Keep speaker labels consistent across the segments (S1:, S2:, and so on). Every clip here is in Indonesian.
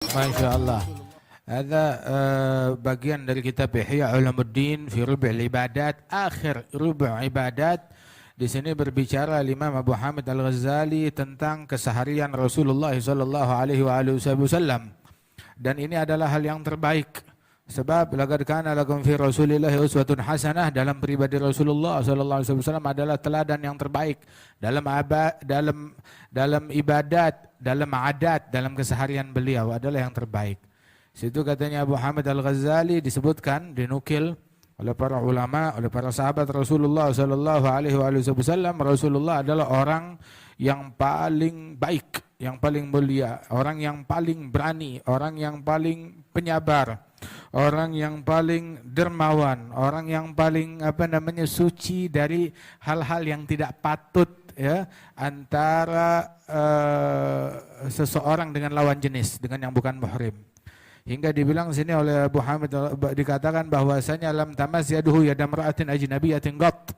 S1: Masya Allah. Ada bagian dari kitab Ihya Ulumuddin fi Rubu' Ibadat, akhir Rubu' Ibadat. Di sini berbicara Imam Abu Hamid Al-Ghazali tentang keseharian Rasulullah sallallahu alaihi wasallam. Dan ini adalah hal yang terbaik. Sebab laqad kana lakum fi Rasulillahi uswatun hasanah, dalam pribadi Rasulullah sallallahu alaihi wasallam adalah teladan yang terbaik dalam ibadat, dalam adat, dalam keseharian beliau adalah yang terbaik. Situ katanya Abu Hamid Al-Ghazali disebutkan, dinukil oleh para ulama, oleh para sahabat Rasulullah sallallahu alaihi wasallam, Rasulullah adalah orang yang paling baik, yang paling mulia, orang yang paling berani, orang yang paling penyabar, orang yang paling dermawan, orang yang paling suci dari hal-hal yang tidak patut ya antara seseorang dengan lawan jenis, dengan yang bukan muhrim. Hingga dibilang sini oleh Abu Hamid, dikatakan bahwasanya lam tamas yaduhu yadamra'atin ajnabiyatin qat.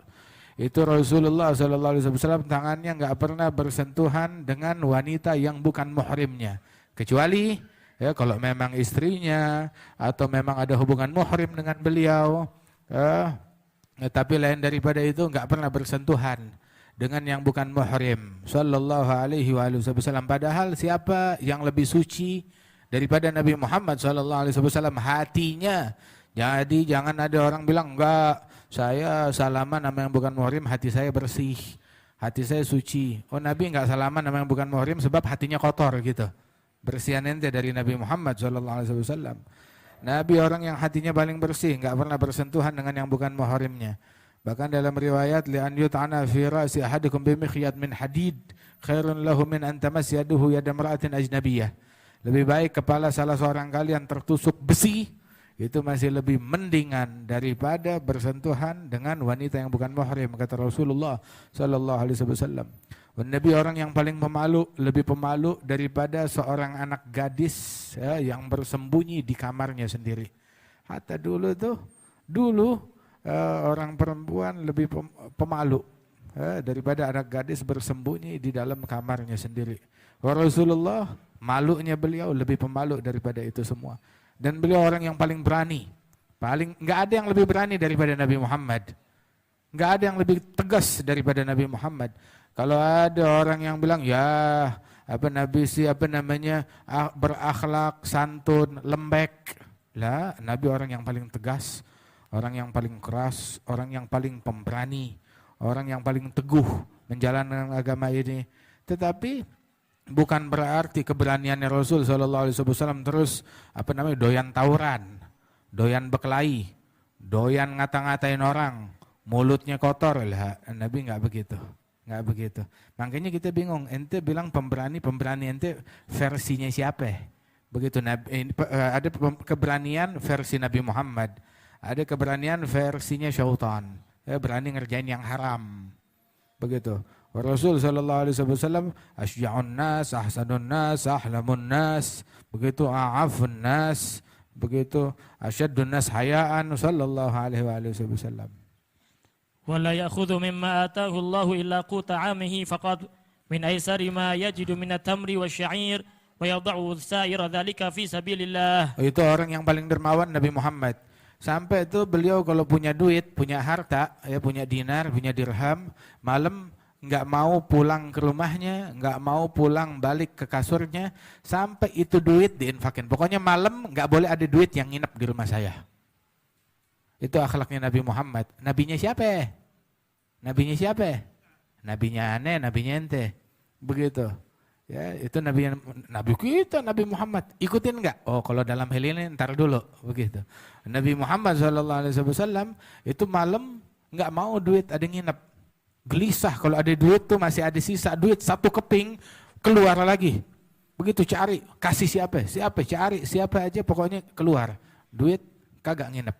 S1: Itu Rasulullah sallallahu alaihi wasallam tangannya enggak pernah bersentuhan dengan wanita yang bukan muhrimnya, kecuali ya kalau memang istrinya atau memang ada hubungan muhrim dengan beliau, tapi lain daripada itu enggak pernah bersentuhan dengan yang bukan muhrim sallallahu alaihi wasallam. Padahal siapa yang lebih suci daripada Nabi Muhammad sallallahu alaihi wasallam? Hatinya. Jadi jangan ada orang bilang enggak, saya salaman sama yang bukan muhrim, hati saya bersih, hati saya suci. Oh, Nabi enggak salaman sama yang bukan muhrim sebab hatinya kotor gitu. Bersihan ente dari Nabi Muhammad sallallahu alaihi wasallam. Nabi orang yang hatinya paling bersih, enggak pernah bersentuhan dengan yang bukan muhrimnya. Bahkan dalam riwayat li an yut'ana fi ra'si ahadikum bi mikhyat min hadid khairun lahu min an tamasyaduhu yad imra'atin ajnabiyyah. Lebih baik kepala salah seorang kalian tertusuk besi, itu masih lebih mendingan daripada bersentuhan dengan wanita yang bukan muhrim, kata Rasulullah sallallahu alaihi wasallam. Nabi orang yang paling pemalu, lebih pemalu daripada seorang anak gadis ya, yang bersembunyi di kamarnya sendiri. Hatta dulu orang perempuan lebih pemalu daripada anak gadis bersembunyi di dalam kamarnya sendiri. Rasulullah, malunya beliau lebih pemalu daripada itu semua. Dan beliau orang yang paling berani. Enggak ada yang lebih berani daripada Nabi Muhammad. Enggak ada yang lebih tegas daripada Nabi Muhammad. Kalau ada orang yang bilang ya Nabi berakhlak, santun, lembek. Lah, Nabi orang yang paling tegas, orang yang paling keras, orang yang paling pemberani, orang yang paling teguh menjalankan agama ini. Tetapi bukan berarti keberaniannya Rasul sallallahu alaihi wasallam terus doyan tawuran, doyan berkelahi, doyan ngata-ngatain orang, mulutnya kotor. Lah, Nabi enggak begitu. Enggak begitu. Makanya kita bingung, ente bilang pemberani ente versinya siapa? Begitu Nabi, ada keberanian versi Nabi Muhammad, ada keberanian versinya syaitan. Berani ngerjain yang haram. Begitu. Rasul sallallahu alaihi wasallam asyja'un nas, ahsanun nas, ahlamun nas, begitu a'afun nas, begitu asyaddun nas hayaan sallallahu alaihi wasallam.
S2: Wala ya'khudhu mimma ataahu Allah illa quta 'amihi faqad min aisari ma yajidu min at-tamri wasya'ir wa yad'u sa'ira dzalika fi sabilillah.
S1: Itu orang yang paling dermawan Nabi Muhammad. Sampai itu beliau kalau punya duit, punya harta, ya punya dinar, punya dirham, malam enggak mau pulang ke rumahnya, enggak mau pulang balik ke kasurnya sampai itu duit diinfakin. Pokoknya malam enggak boleh ada duit yang nginep di rumah saya. Itu akhlaknya Nabi Muhammad. Nabinya siapa? Nabinya siapa? Nabinya aneh, nabinya ente. Begitu. Ya, itu nabi kita, Nabi Muhammad. Ikutin enggak? Oh, kalau dalam hal ini ntar dulu, begitu. Nabi Muhammad sallallahu alaihi wasallam itu malam enggak mau duit ada yang nginep. Gelisah kalau ada duit tuh masih ada sisa duit satu keping, keluar lagi. Begitu cari, kasih siapa cari siapa aja pokoknya keluar. Duit kagak nginep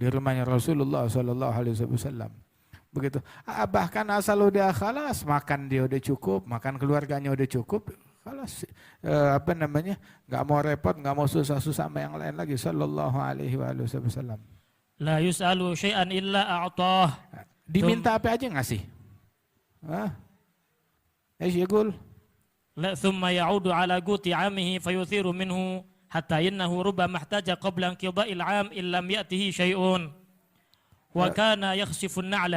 S1: di rumahnya Rasulullah sallallahu alaihi wasallam. Begitu. Bahkan asal udah khalas, makan dia udah cukup, makan keluarganya udah cukup, khalas. Enggak mau repot, enggak mau susah-susah sama yang lain lagi sallallahu alaihi wasallam.
S2: La yus'alu syai'an illa a'tah.
S1: Diminta apa aja ngasih.
S2: La thumma ya'udu ala guti 'amihi fayuthiru minhu حتى إنه ربما احتاج قبل انقضاء العام إن لم يأته شيء وكان يخسف النعل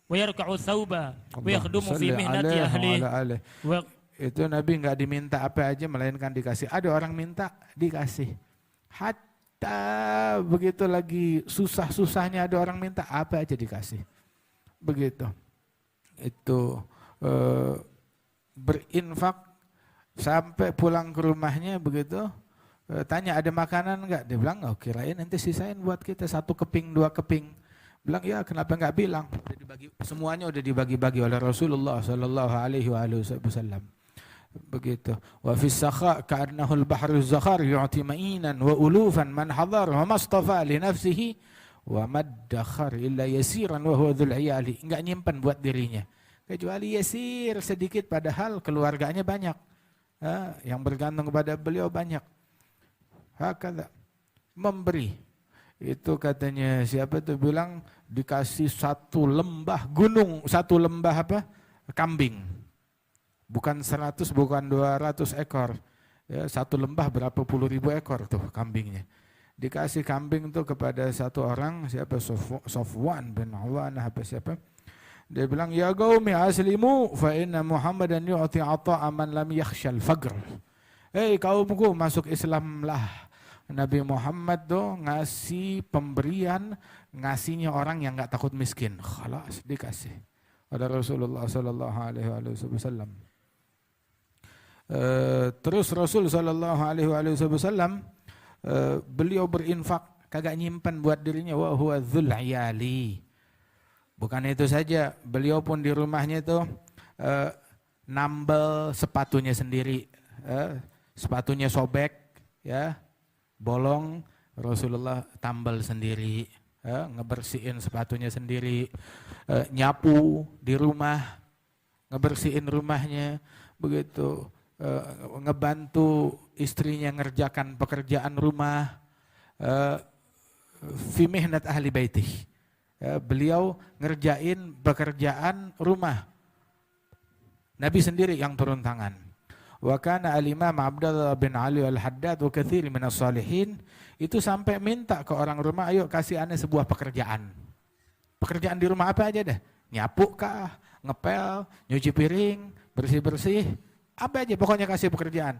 S2: ويركع الثوب ويخدم في مهنة أهله.
S1: Itu Nabi nggak diminta apa aja melainkan dikasih. Ada orang minta dikasih. Hatta begitu lagi susah-susahnya ada orang minta apa aja dikasih. Begitu. Itu berinfak sampai pulang ke rumahnya begitu. Tanya ada makanan enggak? Dia bilang, oh kirain nanti sisain buat kita 1 keping, 2 keping. Bilang, ya kenapa enggak bilang? Udah dibagi, semuanya udah dibagi-bagi oleh Rasulullah sallallahu alaihi wasallam. Begitu. Wa fis sakha ka'annahu al-bahru az-zakhar yu'ti ma'inan wa ulufan man hadar wa mastafa li nafsihi wa maddakhar illa yasiran wa huwa dzul 'iyali. Enggak nyimpan buat dirinya. Kecuali yasir sedikit padahal keluarganya banyak. Yang bergantung kepada beliau banyak. Hakadha memberi itu katanya siapa tuh bilang dikasih 1 lembah gunung, 1 lembah apa kambing, bukan 100 bukan 200 ekor ya, 1 lembah berapa puluh ribu ekor tuh kambingnya, dikasih kambing tuh kepada 1 orang siapa Safwan bin Awanah apa siapa, dia bilang ya qaumi aslimu fa inna Muhammadan yu'ti ata'a man lam yakhshal faqr. Hei kaumku masuk Islamlah. Nabi Muhammad tuh ngasih pemberian, ngasihnya orang yang enggak takut miskin. Khalas dikasih oleh Rasulullah sallallahu alaihi wasallam. Terus Rasul sallallahu alaihi wasallam beliau berinfak kagak nyimpan buat dirinya, wa huwa dzul 'iyali. Bukan itu saja, beliau pun di rumahnya itu nambel sepatunya sendiri. Sepatunya sobek, ya, bolong, Rasulullah tambal sendiri, ngebersihin sepatunya sendiri, nyapu di rumah, ngebersihin rumahnya, begitu, ngebantu istrinya ngerjakan pekerjaan rumah, fi mihnat ahli baitih. Beliau ngerjain pekerjaan rumah. Nabi sendiri yang turun tangan. Wa kana al-Imam Abdullah bin Ali al-Haddad wa katsir minas salihin itu sampai minta ke orang rumah, ayo kasih aneh sebuah pekerjaan. Pekerjaan di rumah apa aja deh? Nyapu kah, ngepel, nyuci piring, bersih-bersih, apa aja pokoknya kasih pekerjaan.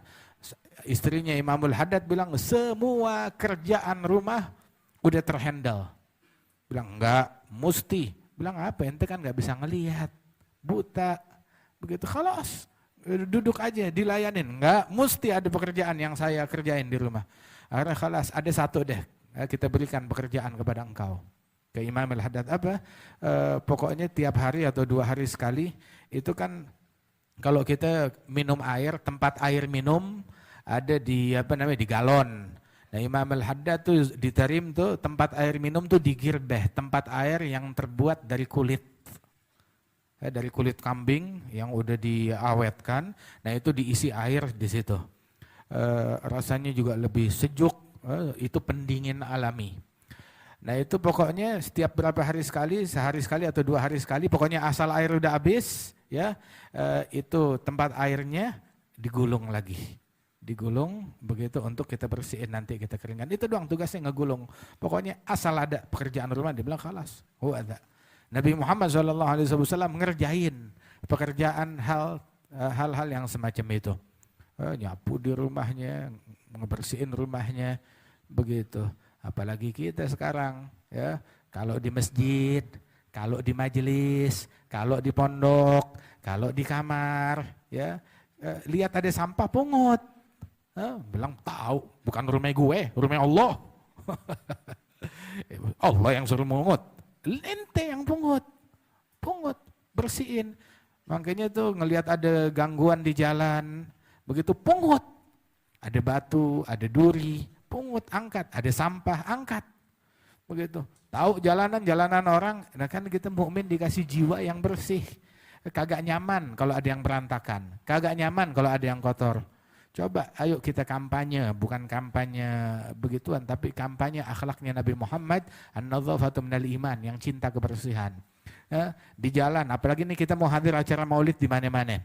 S1: Istrinya Imamul Haddad bilang semua kerjaan rumah udah terhandle. Bilang enggak, mesti. Bilang apa? Ente kan enggak bisa ngelihat, buta. Begitu khalas. Duduk aja dilayanin, enggak mesti ada pekerjaan yang saya kerjain di rumah. Akhirnya khalas ada 1 deh, kita berikan pekerjaan kepada engkau. Ke Imam Al-Haddad apa? Pokoknya tiap hari atau 2 hari sekali itu kan kalau kita minum air, tempat air minum ada di apa namanya di galon. Nah Imam Al-Haddad tuh diterim tuh tempat air minum tuh di girbeh, tempat air yang terbuat dari kulit. Dari kulit kambing yang udah diawetkan, nah itu diisi air di situ. Rasanya juga lebih sejuk, itu pendingin alami. Nah itu pokoknya setiap berapa hari sekali, sehari sekali atau 2 hari sekali, pokoknya asal air udah habis, ya itu tempat airnya digulung lagi. Digulung begitu untuk kita bersihin nanti kita keringkan. Itu doang tugasnya ngegulung. Pokoknya asal ada pekerjaan rumah dibilang khalas. Ada. Nabi Muhammad SAW ngerjain pekerjaan hal-hal yang semacam itu. Nyapu di rumahnya, ngebersihin rumahnya, begitu. Apalagi kita sekarang, ya, kalau di masjid, kalau di majelis, kalau di pondok, kalau di kamar, ya, lihat ada sampah pungut. Bilang tahu, bukan rumah gue, rumah Allah. Allah yang suruh mungut. Ente yang pungut, bersihin. Makanya tuh ngelihat ada gangguan di jalan, begitu pungut. Ada batu, ada duri, pungut, angkat. Ada sampah, angkat. Begitu. Tahu jalanan orang, nah kan kita mukmin dikasih jiwa yang bersih. Kagak nyaman kalau ada yang berantakan, kagak nyaman kalau ada yang kotor. Coba ayo kita kampanye, bukan kampanye begituan, tapi kampanye akhlaknya Nabi Muhammad, an-nadzafatu minal iman, yang cinta kebersihan. Di jalan, apalagi nih kita mau hadir acara maulid di mana-mana.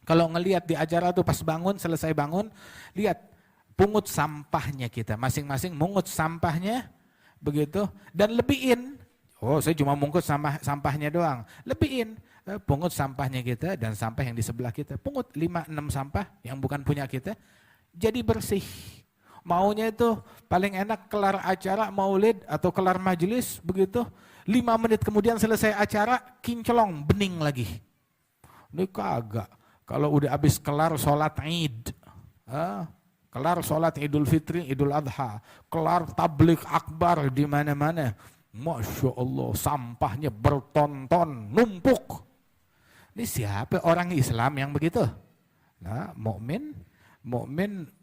S1: Kalau ngelihat di acara tuh pas bangun, selesai bangun, lihat pungut sampahnya kita, masing-masing mungut sampahnya, begitu, dan lebihin. Oh, saya cuma mungut sampahnya doang, lebihin. Pungut sampahnya kita dan sampah yang di sebelah kita. Pungut 5-6 sampah yang bukan punya kita, jadi bersih. Maunya itu paling enak kelar acara maulid atau kelar majelis, begitu, 5 menit kemudian selesai acara, kinclong, bening lagi. Ini kagak. Kalau udah habis kelar sholat Id, kelar sholat Idul Fitri, Idul Adha, kelar tabligh akbar di mana-mana, Masya Allah, sampahnya bertonton, numpuk. Ini siapa orang Islam yang begitu? Nah, mukmin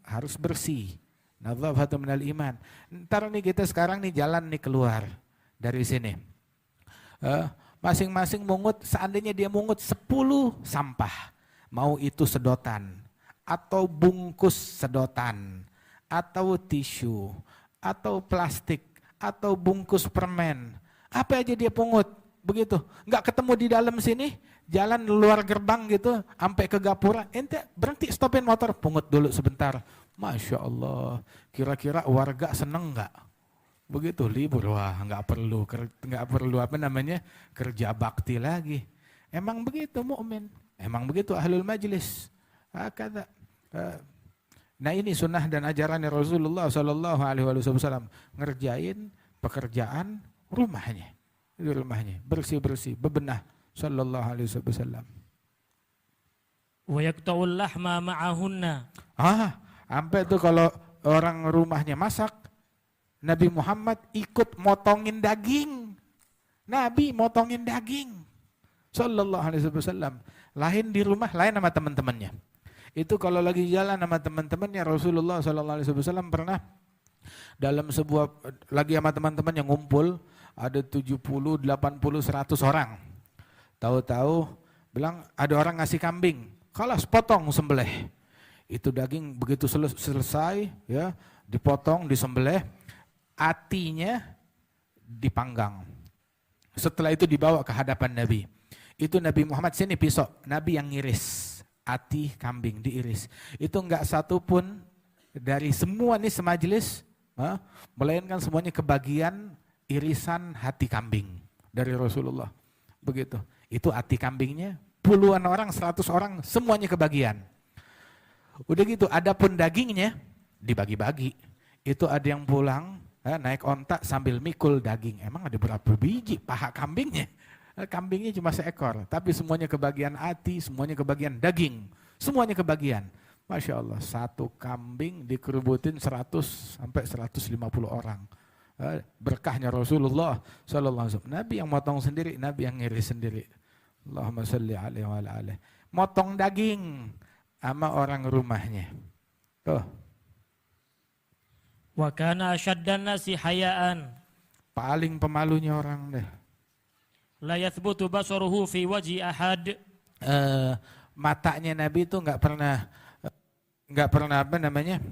S1: harus bersih. Nadzafatu minal iman. Ntar nih kita sekarang nih jalan nih keluar dari sini. Masing-masing mungut, seandainya dia mungut 10 sampah. Mau itu sedotan, atau bungkus sedotan, atau tisu, atau plastik, atau bungkus permen. Apa aja dia pungut, begitu. Nggak ketemu di dalam sini, jalan luar gerbang gitu, sampai ke gapura, ente berhenti, stopin motor, pungut dulu sebentar. Masya Allah, kira-kira warga seneng nggak? Begitu libur, wah nggak perlu apa namanya kerja bakti lagi. Emang begitu mukmin, emang begitu ahlul majlis. Kata, nah ini sunnah dan ajarannya Rasulullah Sallallahu Alaihi Wasallam, ngerjain pekerjaan rumahnya, bersih bebenah Sallallahu Alaihi Wasallam.
S2: Wa yaqta'ul lahma ma'ahunna.
S1: Sampai tuh kalau orang rumahnya masak, Nabi Muhammad ikut motongin daging. Nabi motongin daging. Sallallahu Alaihi Wasallam. Lain di rumah, lain sama teman-temannya. Itu kalau lagi jalan sama teman-temannya, Rasulullah Sallallahu Alaihi Wasallam pernah dalam sebuah, lagi sama teman-teman yang ngumpul, ada 70, 80, 100 orang. Tahu-tahu bilang ada orang ngasih kambing, kalas potong sembelih. Itu daging begitu selesai, ya, dipotong, disembelih, atinya dipanggang. Setelah itu dibawa ke hadapan Nabi. Itu Nabi Muhammad, sini pisau, Nabi yang ngiris ati kambing, diiris. Itu enggak satu pun dari semua nih semajlis, melainkan semuanya kebagian irisan hati kambing dari Rasulullah. Begitu. Itu hati kambingnya, puluhan orang, 100 orang, semuanya kebagian. Udah gitu, adapun dagingnya dibagi-bagi. Itu ada yang pulang naik onta sambil mikul daging. Emang ada berapa biji paha kambingnya? Kambingnya cuma seekor, tapi semuanya kebagian hati, semuanya kebagian daging, semuanya kebagian. Masya Allah, satu kambing dikerubutin 100 sampai 150 orang. Berkahnya Rasulullah Sallallahu Alaihi Wasallam. Nabi yang motong sendiri, Nabi yang ngiris sendiri. Allahumma salli alaihi wa ala alihi. Motong daging sama orang rumahnya. Tuh.
S2: Wa kana asyaddan nasi hayaan.
S1: Paling pemalunya orang deh.
S2: La yathbutu basaruhu fi wajhi ahad.
S1: Matanya Nabi itu nggak pernah apa namanya,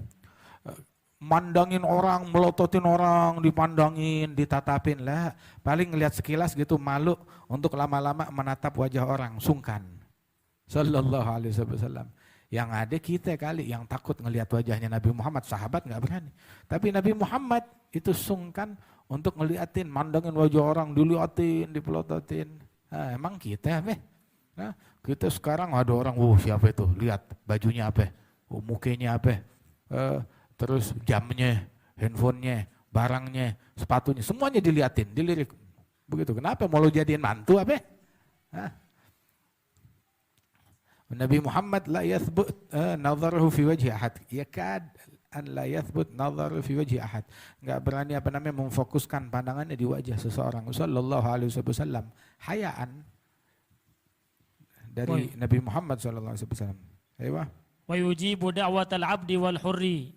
S1: mandangin orang, melototin orang, dipandangin, ditatapin lah. Paling ngelihat sekilas gitu, malu untuk lama-lama menatap wajah orang, sungkan. Sallallahu Alaihi Wasallam. Yang ada kita kali yang takut ngelihat wajahnya Nabi Muhammad, sahabat nggak berani. Tapi Nabi Muhammad itu sungkan untuk ngeliatin, mandangin wajah orang, diliatin, dipelototin. Nah, emang kita apa? Nah, kita sekarang ada orang, siapa itu? Lihat bajunya apa? Mukanya apa? Terus jamnya, handphonenya, barangnya, sepatunya, semuanya diliatin, dilirik. Begitu. Kenapa mau lo jadiin mantu apa? Nah. Nabi Muhammad la yathbut nadharuhu fi wajhi ahad. Yakad an la yathbut nadharuhu fi wajhi ahad. Enggak berani apa namanya memfokuskan pandangannya di wajah seseorang. Sallallahu alaihi wasallam. Hayaan dari Nabi Muhammad sallallahu alaihi wasallam. Ayo.
S2: Wa yujibu da'watal 'abdi wal hurri.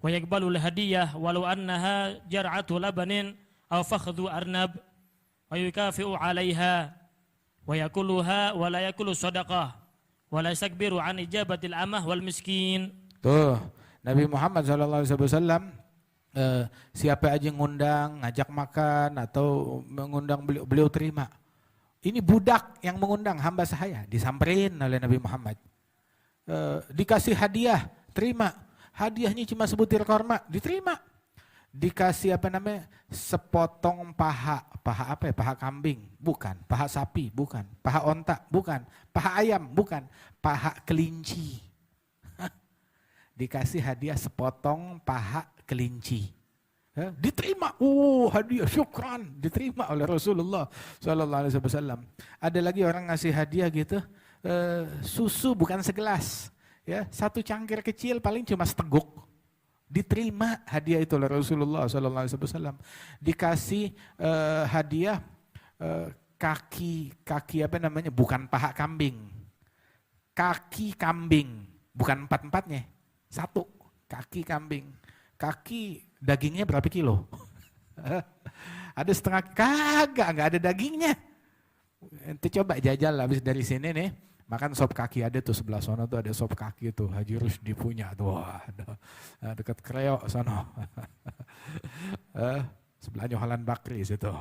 S2: Wa yaqbalu al-hadiyah walau annaha jar'atu labanin aw fakhdhu arnab wa yukafi'u 'alayha wa yakuluha wa la yakulu shadaqah. Wala sakbiru an ijabatil amah wal miskin.
S1: Tuh, Nabi Muhammad SAW siapa aja ngundang, ngajak makan atau mengundang beliau terima. Ini budak yang mengundang hamba saya, disamperin oleh Nabi Muhammad. Dikasih hadiah, terima. hadiahnya cuma sebutir korma, diterima. Dikasih sepotong paha apa ya, paha kambing, bukan, paha sapi, bukan, paha onta, bukan, paha ayam, bukan, paha kelinci. Dikasih hadiah sepotong paha kelinci. Diterima, hadiah syukran, diterima oleh Rasulullah SAW. Ada lagi orang ngasih hadiah gitu, susu bukan segelas, ya, satu cangkir kecil paling cuma seteguk. Diterima hadiah itu oleh Rasulullah SAW. Dikasih hadiah kaki bukan paha kambing, kaki kambing, bukan empat-empatnya, satu kaki kambing. Kaki dagingnya berapa kilo? Ada setengah, nggak ada dagingnya. Nanti coba jajal habis dari sini nih, makan sop kaki, ada tuh sebelah sana tuh ada sop kaki tuh, Haji Rusdi punya tuh, dekat Kreo sana. Sebelahnya Halan Bakri situ.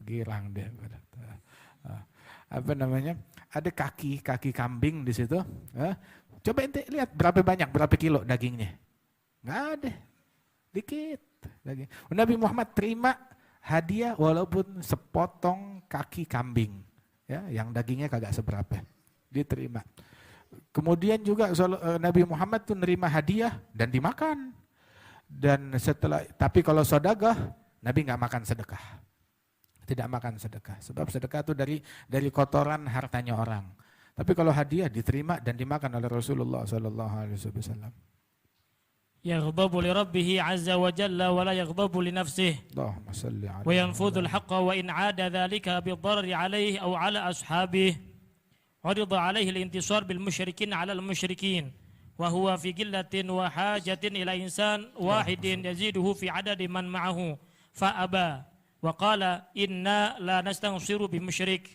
S1: Girang deh. Ada kaki kambing di situ. Coba ente lihat berapa banyak, berapa kilo dagingnya. Nggak ada, dikit daging. Nabi Muhammad terima hadiah walaupun sepotong kaki kambing, ya, yang dagingnya kagak seberapa, diterima. Kemudian juga Nabi Muhammad tuh nerima hadiah dan dimakan. Dan tapi kalau sedekah, Nabi nggak makan sedekah, tidak makan sedekah, sebab sedekah itu dari kotoran hartanya orang. Tapi kalau hadiah diterima dan dimakan oleh Rasulullah SAW.
S2: Yaghdabu li rabbih azza wa jalla wa la yaghdabu li nafsihi.
S1: Allahumma salli alaihi.
S2: Wa yanfudhu al-haqqa wa in 'ada dhalika bi-dharri 'alayhi aw 'ala ashabihi. Urida 'alayhi al-intisar bil musyrikin 'ala al-musyrikin. Wa huwa fi qillatin wa hajatin ila insan wahidin yaziduhu fi 'adadi man ma'ahu. Fa aba wa qala inna la nastansiru bi musyrik.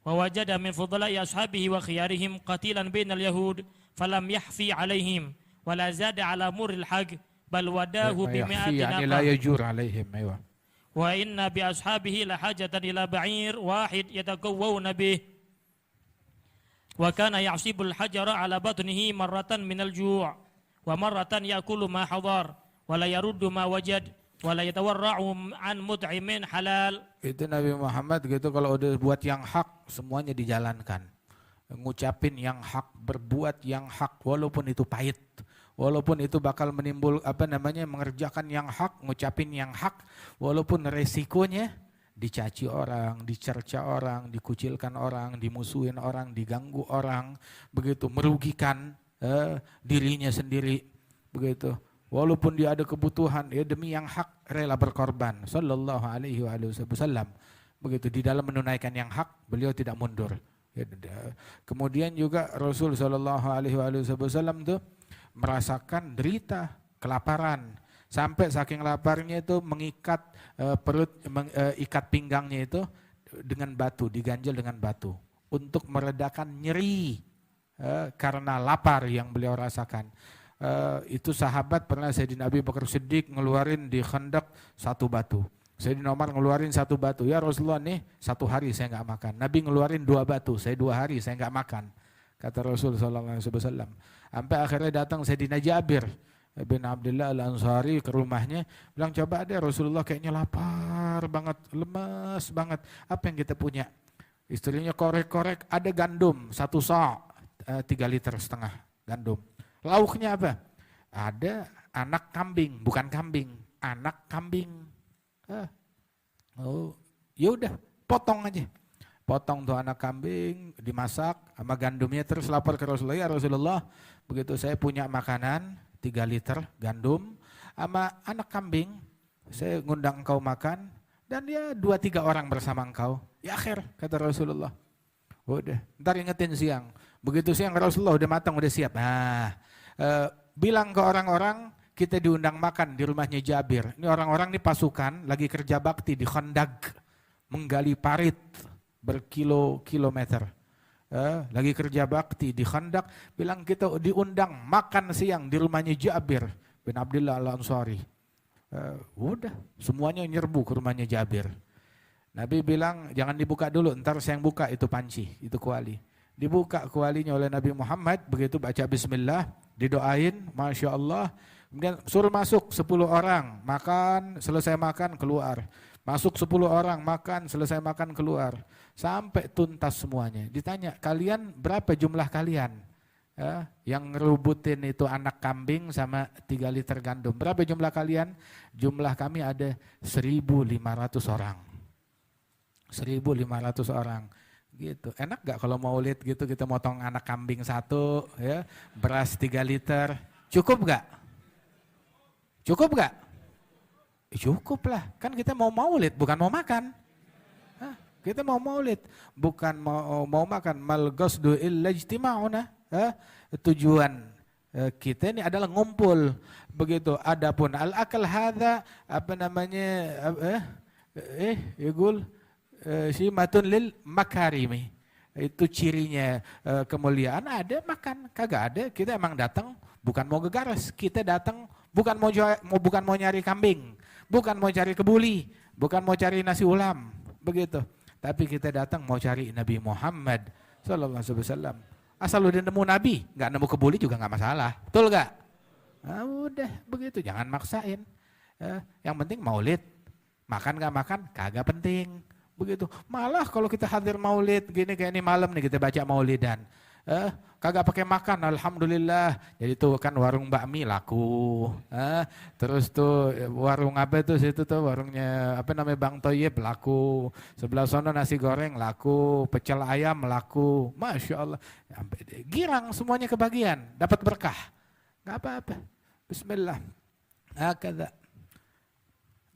S2: Wa wajada min fudla'i ashabihi wa khiyarihim qatilan bainal yahud falam yahfi 'alayhim. ولا زاد على مر الحق بل وداه بمئات
S1: يعني لا يجور عليهم. أيوة.
S2: وإن بأصحابه لحاجة إلى بعير واحد يتقوون به وكان يعصب الحجر على بطنه مرة من الجوع ومرة يأكل ما حضر ولا يرد ما وجد ولا يتورع عن مطعم حلال.
S1: Itu Nabi Muhammad gitu, kalau udah buat yang hak semuanya dijalankan. Ngucapin yang hak, berbuat yang hak walaupun itu pahit. Walaupun itu bakal menimbul mengerjakan yang hak, ngucapin yang hak, walaupun resikonya dicaci orang, dicerca orang, dikucilkan orang, dimusuhin orang, diganggu orang, begitu, merugikan dirinya sendiri, begitu. Walaupun dia ada kebutuhan, ya demi yang hak rela berkorban. Sallallahu alaihi wasallam. Begitu, di dalam menunaikan yang hak, beliau tidak mundur. Kemudian juga Rasul sallallahu alaihi wasallam tuh merasakan derita, kelaparan, sampai saking laparnya itu mengikat ikat pinggangnya itu dengan batu, diganjel dengan batu untuk meredakan nyeri karena lapar yang beliau rasakan. Itu sahabat pernah Sayyidina Abi Bakar Siddiq ngeluarin di Khandaq satu batu. Sayyidina Umar ngeluarin satu batu. Ya Rasulullah nih, satu hari saya enggak makan. Nabi ngeluarin 2 batu, saya 2 hari saya enggak makan. Kata Rasul sallallahu alaihi wasallam. Sampai akhirnya datang Sayyidina Jabir bin Abdullah Al-Ansari ke rumahnya, bilang coba deh Rasulullah kayaknya lapar banget, lemes banget. Apa yang kita punya? Istrinya korek-korek, ada gandum 1 sa', 3,5 liter gandum. Lauknya apa? Ada anak kambing, bukan kambing, anak kambing. Ya udah, potong aja. Potong tuh anak kambing, dimasak sama gandumnya, terus lapor ke Rasulullah, ya Rasulullah, begitu saya punya makanan 3 liter gandum sama anak kambing, saya ngundang engkau makan, dan ya 2-3 orang bersama engkau. Ya akhir, kata Rasulullah. Udah, ntar ingetin siang. Begitu siang Rasulullah udah matang, udah siap. Nah, bilang ke orang-orang, kita diundang makan di rumahnya Jabir. Ini orang-orang ini pasukan, lagi kerja bakti di Khandaq, menggali parit berkilo-kilometer. Lagi kerja bakti di Khandaq, bilang kita diundang makan siang di rumahnya Jabir bin Abdullah Al-Ansari. Udah, semuanya nyerbu ke rumahnya Jabir. Nabi bilang jangan dibuka dulu, ntar saya yang buka itu panci, itu kuali. Dibuka kualinya oleh Nabi Muhammad, begitu baca bismillah, didoain, Masya Allah. Kemudian suruh masuk 10 orang, makan, selesai makan, keluar. Masuk 10 orang, makan, selesai makan, keluar. Sampai tuntas semuanya. Ditanya, kalian berapa jumlah kalian? Ya, yang ngerubutin itu anak kambing sama 3 liter gandum. Berapa jumlah kalian? Jumlah kami ada 1.500 orang. 1.500 orang. Gitu. Enak gak kalau maulid gitu kita motong anak kambing 1, ya, beras 3 liter. Cukup gak? Cukup gak? Cukup lah, kan kita mau maulid bukan mau makan. Hah? Kita mau maulid bukan mau makan. Mal qasdu illa ijtima'una. Tujuan kita ini adalah ngumpul. Begitu. Adapun al-akal hadza apa namanya yaqul simatun lil makarimi. Itu cirinya kemuliaan, ada makan, kagak ada. Kita emang datang bukan mau gegaras, kita datang bukan mau nyari kambing, bukan mau cari kebuli, bukan mau cari nasi ulam, begitu. Tapi kita datang mau cari Nabi Muhammad sallallahu alaihi wasallam. Asal udah nemu Nabi, nggak nemu kebuli juga nggak masalah, betul nggak? Nah, udah begitu, jangan maksain. Yang penting maulid, makan nggak makan kagak penting, begitu. Malah kalau kita hadir maulid gini kayak ini malam nih kita baca maulidan. Kagak pakai makan, alhamdulillah. Jadi tuh kan warung bakmi laku. Terus tuh warung apa tuh situ tuh warungnya apa namanya Bang Toyib laku. Sebelah sana nasi goreng laku, pecel ayam laku. Masya Allah. Girang semuanya kebagian, dapat berkah. Gak apa-apa. Bismillah. Hakadha.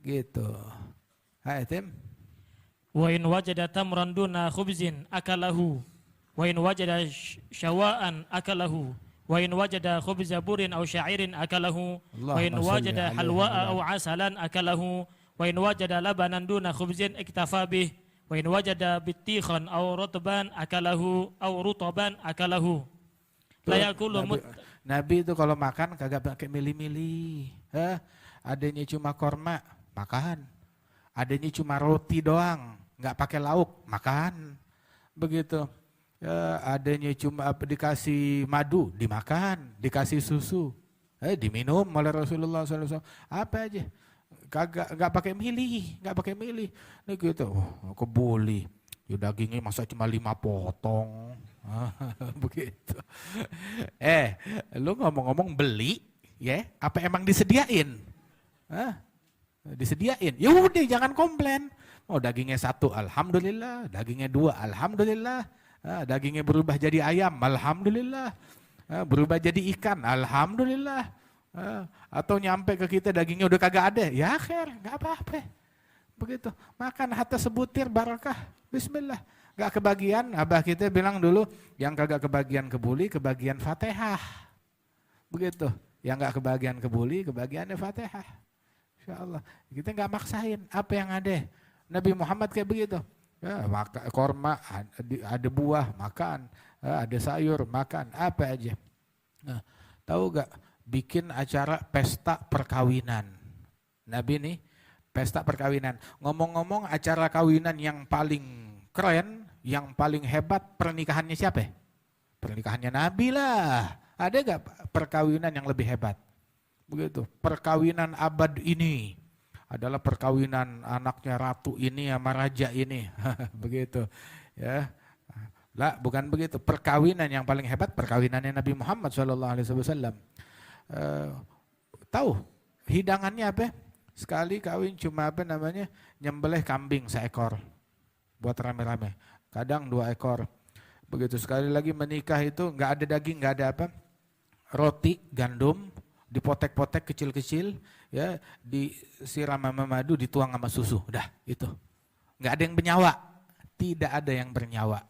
S1: Gitu. Hai Tim.
S2: Wa in wajada tamran duna khubzin akalahu. Wa in wajada syawa'an akalahu. Wa in wajada khubza burin aw sya'irin akalahu. Wa in wajada halwa'a aw asalan akalahu. Wa in wajada labanan duna khubzin iktafa bih. Wa in wajada bittikhan aw rutban akalahu aw rutaban akalahu. La yakulu
S1: Nabi itu kalau makan kagak pakai milih-milih. Adanya cuma korma, makan. Adanya cuma roti doang, nggak pakai lauk, makan. Begitu. Adanya cuma dikasih madu, dimakan, dikasih susu, diminum oleh Rasulullah SAW. Apa aja, nggak pakai milih, nggak pakai milih. Nih gitu, kebuli, dagingnya masa cuma 5 potong, begitu. Lu ngomong-ngomong beli, ya? Apa emang disediain? Disediain, ya udah jangan komplain. Oh dagingnya 1, alhamdulillah. Dagingnya 2, alhamdulillah. Dagingnya berubah jadi ayam, alhamdulillah. Berubah jadi ikan, alhamdulillah. Atau nyampe ke kita dagingnya udah kagak ada, ya akhir, nggak apa-apa. Begitu, makan hatta sebutir barakah, bismillah. Nggak kebagian, abah kita bilang dulu, yang kagak kebagian kebuli, kebagian Fatihah. Begitu, yang nggak kebagian kebuli, kebagiannya Fatihah. Insya Allah, kita nggak maksain apa yang ada. Nabi Muhammad kayak begitu. Korma, ada buah, makan. Ada sayur, makan. Apa aja. Nah, tahu gak? Bikin acara pesta perkawinan. Nabi nih, pesta perkawinan. Ngomong-ngomong acara kawinan yang paling keren, yang paling hebat, pernikahannya siapa? Pernikahannya Nabi lah. Ada gak perkawinan yang lebih hebat? Begitu. Perkawinan abad ini adalah perkawinan anaknya ratu ini sama raja ini. Begitu. Ya. Lah, bukan begitu. Perkawinan yang paling hebat perkawinannya Nabi Muhammad SAW. Tahu hidangannya apa? Sekali kawin cuma apa namanya? Nyembelih kambing 1 ekor buat rame-rame. Kadang 2 ekor. Begitu. Sekali lagi menikah itu nggak ada daging, nggak ada apa? Roti, gandum, dipotek-potek kecil-kecil, ya, disiram sama madu, dituang sama susu, udah itu. Nggak ada yang bernyawa, tidak ada yang bernyawa.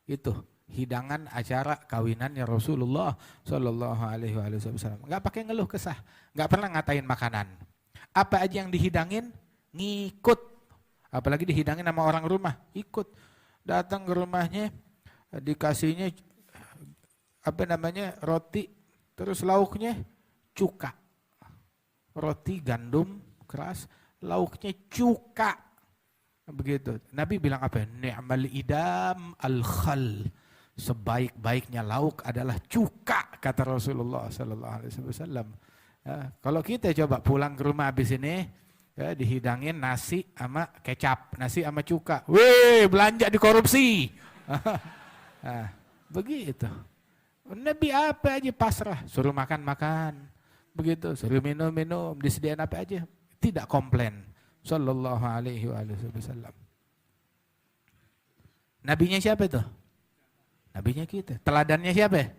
S1: Itu hidangan acara kawinannya Rasulullah Shallallahu Alaihi Wasallam. Nggak pakai ngeluh kesah, nggak pernah ngatain makanan. Apa aja yang dihidangin, ngikut. Apalagi dihidangin sama orang rumah, ikut. Datang ke rumahnya, dikasihnya apa namanya roti, terus lauknya cuka. Roti gandum keras, lauknya cuka. Begitu. Nabi bilang apa? Ni'mal idam al-khal. sebaik-baiknya lauk adalah cuka, kata Rasulullah sallallahu alaihi wasallam. Ya, kalau kita coba pulang ke rumah habis ini, ya, dihidangin nasi sama kecap, nasi sama cuka. Weh, belanja dikorupsi. Nah, begitu. Nabi apa aja pasrah, suruh makan-makan. Begitu, suruh minum-minum, disediain apa aja. Tidak komplain. Sallallahu alaihi wasallam. Nabinya siapa itu? Nabinya kita. Teladannya siapa?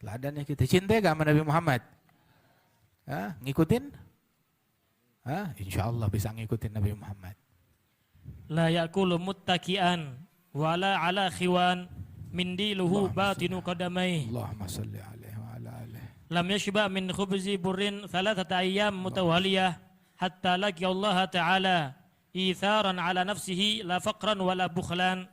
S1: Teladannya kita. Cinta gak sama Nabi Muhammad? Hah? Ngikutin? Hah? Insya Allah bisa ngikutin Nabi Muhammad.
S2: La yakulu muttaki'an wala ala khiwan min diluhu batinu qadamai.
S1: Allahumma salli alaihi wa ala alihi.
S2: Lam yashba min khubzi burrin thalathata ayyam mutawaliyah hatta laqi Allah Ta'ala itharan ala nafsihi la faqran wala bukhlan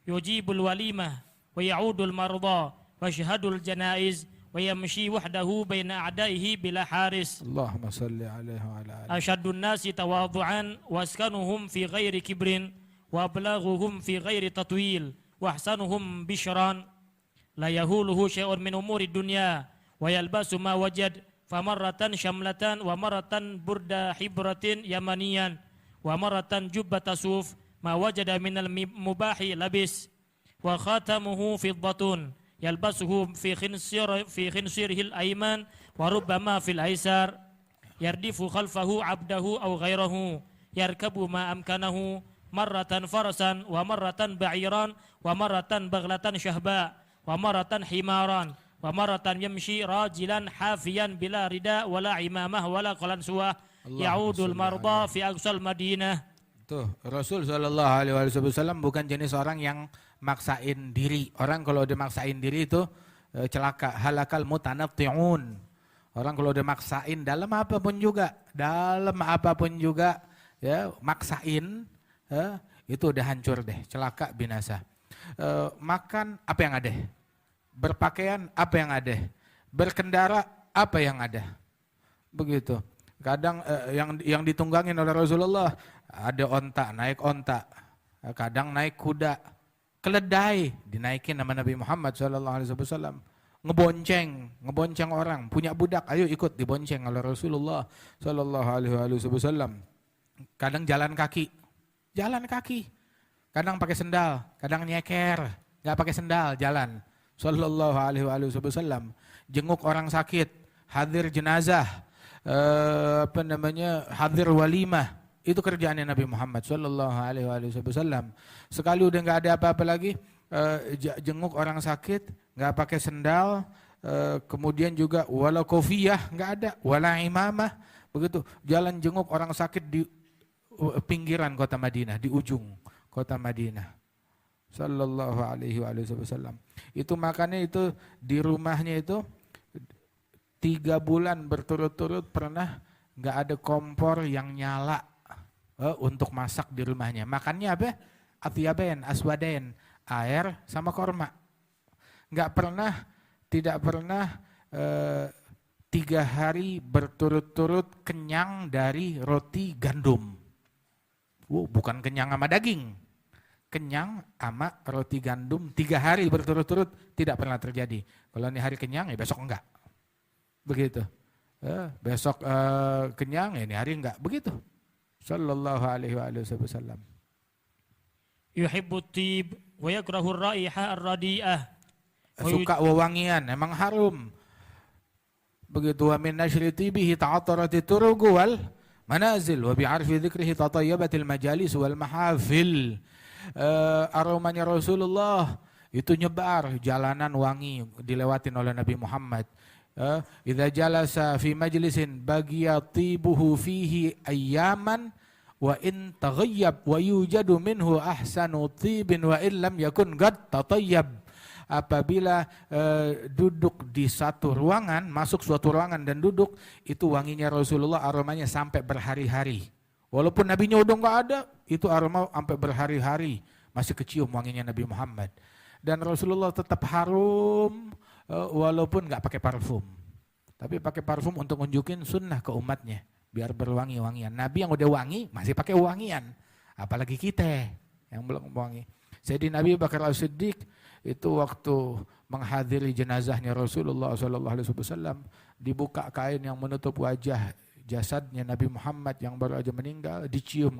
S2: yujibul walimah wa ya'udul marda wa syahadul janaiz wa yamshi wahdahu baina a'daihi bila haris.
S1: Allahumma salli alaihi wa ala alihi.
S2: Ashaddun nasi tawadhu'an waskanuhum fi ghairi kibrin wa ablaghuhum fi ghairi tatwil wa ahsanuhum bishran la yahuluhu syai'un min umuri dunya wa yalbasu ma wajad famarratan syamlatan wa maratan burda hibratin yamaniyan wa maratan jubbata suf ma wajada minal mubahi labis wa khatamuhu fiddatun yalbasuhu fi khinsirihil ayman wa rubbama fil aisar yardifu khalfahu abdahu aw ghairahu yarkabu ma amkanahu marratan farasan wa marratan ba'iran wa marratan baghlatan syahba wa marratan himaran wa marratan yamshi rajilan hafiyan bila rida wala imamah wala qalansuwah ya'udul marda fi aqsal madinah.
S1: Tuh, Rasul sallallahu alaihi wasallam bukan jenis orang yang maksain diri. Orang kalau udah maksain diri itu celaka, halakal mutanatti'un. Orang kalau udah maksain dalam apapun juga ya, maksain itu udah hancur deh, celaka, binasa. Makan apa yang ada? Berpakaian apa yang ada? Berkendara apa yang ada? Begitu. Kadang yang ditunggangin oleh Rasulullah ada onta, naik onta. Kadang naik kuda. Keledai dinaikin sama Nabi Muhammad SAW. Ngebonceng orang, punya budak, ayo ikut dibonceng oleh Rasulullah SAW. Kadang jalan kaki. Kadang pakai sendal, kadang nyeker, nggak pakai sendal, jalan. Sallallahu alaihi wasallam. Jenguk orang sakit, hadir jenazah, hadir walimah. Itu kerjaannya Nabi Muhammad sallallahu alaihi wasallam. Sekali udah nggak ada apa-apa lagi, jenguk orang sakit, nggak pakai sendal, kemudian juga wala kofiyah nggak ada, wala imamah, begitu. Jalan jenguk orang sakit di pinggiran kota Madinah, di ujung kota Madinah. Sallallahu alaihi wasallam. Itu makanya itu di rumahnya itu 3 bulan berturut-turut pernah nggak ada kompor yang nyala untuk masak di rumahnya. Makannya apa? Atyabain, aswadain, air sama korma. Tidak pernah 3 hari berturut-turut kenyang dari roti gandum. Bukan kenyang sama daging. Kenyang sama roti gandum 3 hari berturut-turut tidak pernah terjadi. Kalau ini hari kenyang ya besok enggak. Begitu. Besok kenyang ya ini hari enggak. Begitu. Sallallahu alaihi wasallam.
S2: Yuhibbut tib wa yakrahu ar-raiha ar-radi'ah.
S1: Suka wewangian, emang harum. Begitu, wa min nashri tibihi ta'attarati turuqu wal manazil wa bi'arfi dzikrihi tatayyabatil majalis wal mahafil. Aromanya Rasulullah itu nyebar, jalanan wangi dilewatin oleh Nabi Muhammad. Idza jalasa fi majlisin bagiya tibuhu fihi ayyaman wa in taghayyab wa yujadu minhu ahsanu tibin wa in lam yakun qad tatayyab. Apabila duduk di satu ruangan, masuk suatu ruangan dan duduk, itu wanginya Rasulullah, aromanya sampai berhari-hari. Walaupun nabinya udah enggak ada, itu aroma sampai berhari-hari masih kecium wanginya Nabi Muhammad. Dan Rasulullah tetap harum walaupun enggak pakai parfum. Tapi pakai parfum untuk nunjukin sunnah ke umatnya, biar berwangi-wangian. Nabi yang udah wangi masih pakai wangian, apalagi kita yang belum wangi. Jadi Nabi Bakar As-Siddiq itu waktu menghadiri jenazahnya Rasulullah SAW, dibuka kain yang menutup wajah jasadnya Nabi Muhammad yang baru aja meninggal, dicium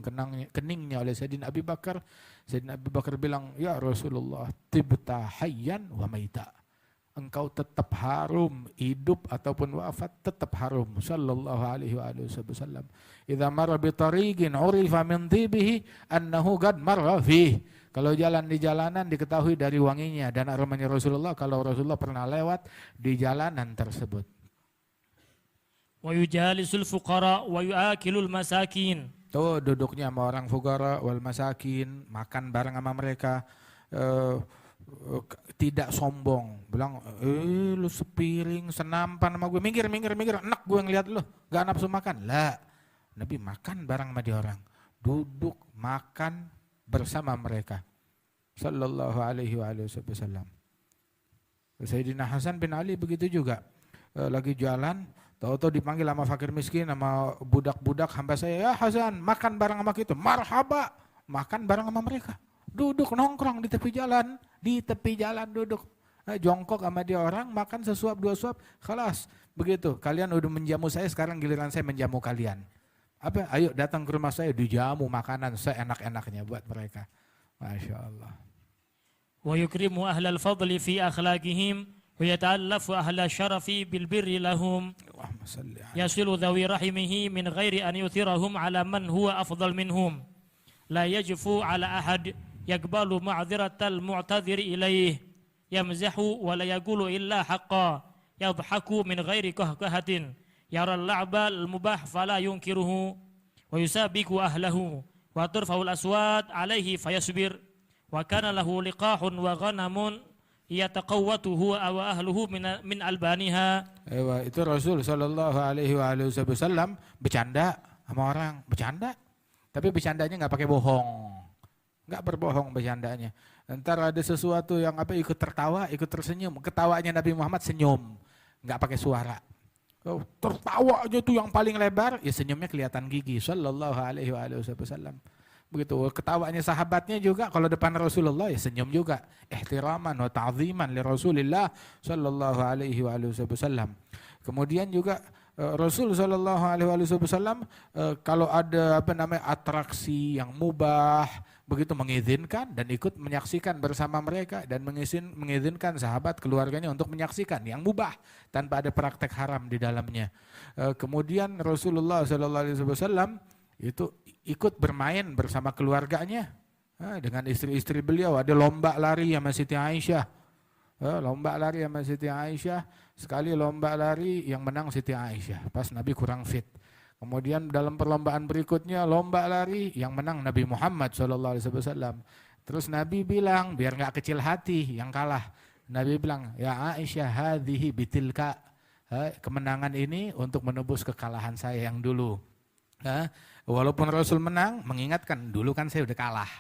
S1: keningnya oleh Sayyidina Abi Bakar. Sayyidina Abi Bakar bilang, ya Rasulullah, tibta hayyan wa maita. Engkau tetap harum, hidup ataupun wafat tetap harum. Sallallahu alaihi wasallam. Idza marra bi tariqin urifa min tibihi annahu qad marra fihi. Kalau jalan di jalanan diketahui dari wanginya dan aromanya Rasulullah kalau Rasulullah pernah lewat di jalanan tersebut.
S2: Wa yujalisul fuqara wa yuakilul masakin.
S1: Tuh duduknya sama orang fuqara wal masakin, makan bareng sama mereka. Tidak sombong, bilang lu sepiring senampan sama gue, minggir, enak gue ngeliat lu, gak nafsu makan. Lah, Nabi makan bareng sama dia orang, duduk makan bersama mereka. Sallallahu alaihi wasallam. Sayyidina Hasan bin Ali begitu juga, lagi jalan, tahu-tahu dipanggil sama fakir miskin, sama budak-budak hamba saya, ya Hasan makan bareng sama kita, marhaba, makan bareng sama mereka. Duduk nongkrong di tepi jalan duduk. Jongkok sama dia orang, makan sesuap dua suap, khalas. Begitu, kalian udah menjamu saya, sekarang giliran saya menjamu kalian. Apa? Ayo datang ke rumah saya, dijamu makanan seenak-enaknya buat mereka. Masya Allah.
S2: Wa yukrimu ahlal fadli fi akhlaqihim wa yata'allafu ahlal syarafi bil birri lahum.
S1: Allahumma salli alaihi.
S2: Yasilu dhawi rahimihi min ghairi an yuthirahum ala man huwa afdal minhum. La yajfu ala ahad. يقبل معذرة المعتذر إليه يمزح ولا يقول إلا حقا يضحك من غير كهكهة يرى اللعب المباح فلا ينكره ويسابق أهله وترفع الأصوات عليه فيصبر وكان له لقاح وغنم يتقوت هو أو أهله من ألبانها.
S1: Itu Rasul Shallallahu Alaihi Wasallam bercanda sama orang, bercanda, tapi bercandanya nggak pakai bohong. Nggak berbohong bercandanya. Ntar ada sesuatu yang ikut tertawa, ikut tersenyum. Ketawanya Nabi Muhammad senyum, nggak pakai suara. Tertawanya tuh yang paling lebar, ya senyumnya kelihatan gigi. Sallallahu alaihi wasallam. Begitu. Ketawanya sahabatnya juga kalau depan Rasulullah ya senyum juga. Ihtiraman wa ta'ziman li Rasulillah sallallahu alaihi wasallam. Kemudian juga Rasul sallallahu alaihi wasallam kalau ada atraksi yang mubah begitu mengizinkan dan ikut menyaksikan bersama mereka dan mengizinkan sahabat keluarganya untuk menyaksikan yang mubah tanpa ada praktek haram di dalamnya. Kemudian Rasulullah sallallahu alaihi wasallam itu ikut bermain bersama keluarganya dengan istri-istri beliau, ada lomba lari sama Siti Aisyah. Lomba lari sama Siti Aisyah, sekali lomba lari yang menang Siti Aisyah pas Nabi kurang fit. Kemudian dalam perlombaan berikutnya lomba lari yang menang Nabi Muhammad SAW. Terus Nabi bilang biar nggak kecil hati yang kalah. Nabi bilang ya Aisyah hadhihi bitilka, kemenangan ini untuk menebus kekalahan saya yang dulu. Walaupun Rasul menang mengingatkan dulu kan saya udah kalah.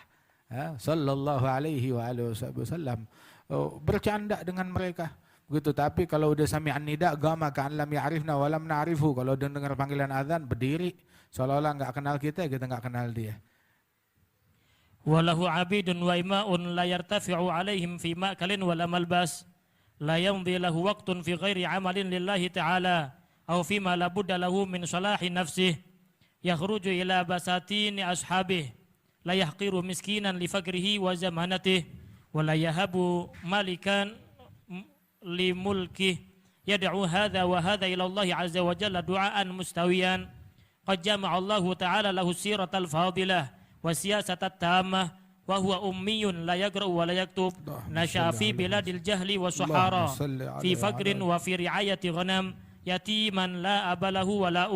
S1: Sallallahu alaihi wasallam. Bercanda dengan mereka. Begitu, tapi kalau udah sami'an nida gama ka'an lam ya'rifna wa lam na'rifu, kalau udah dengar panggilan azan berdiri seolah-olah enggak kenal kita enggak kenal dia.
S2: Walahu 'abidun wa ima'un la yartafi'u 'alaihim fi ma'kalin wala malbas la yamdi lahu waqtun fi ghairi 'amalin lillahi ta'ala aw fi ma la budda lahu min salahi nafsihi yakhruju ila basatin ashabihi la yahqiru miskinan li faqrihi wa zamanatihi wa la yahabu malikan limulkih yad'u hadha wa hadha ila Allah azza wa jalla du'aan mustawiyan qad jama'a Allah ta'ala lahu siratal fadilah wa siyasatat tamah wa huwa ummiyun la yaqra'u wa la yaktub nasha'a fi biladil jahli wa suhara fi faqrin wa fi ri'ayati ghanam yatiman la abalahu wa la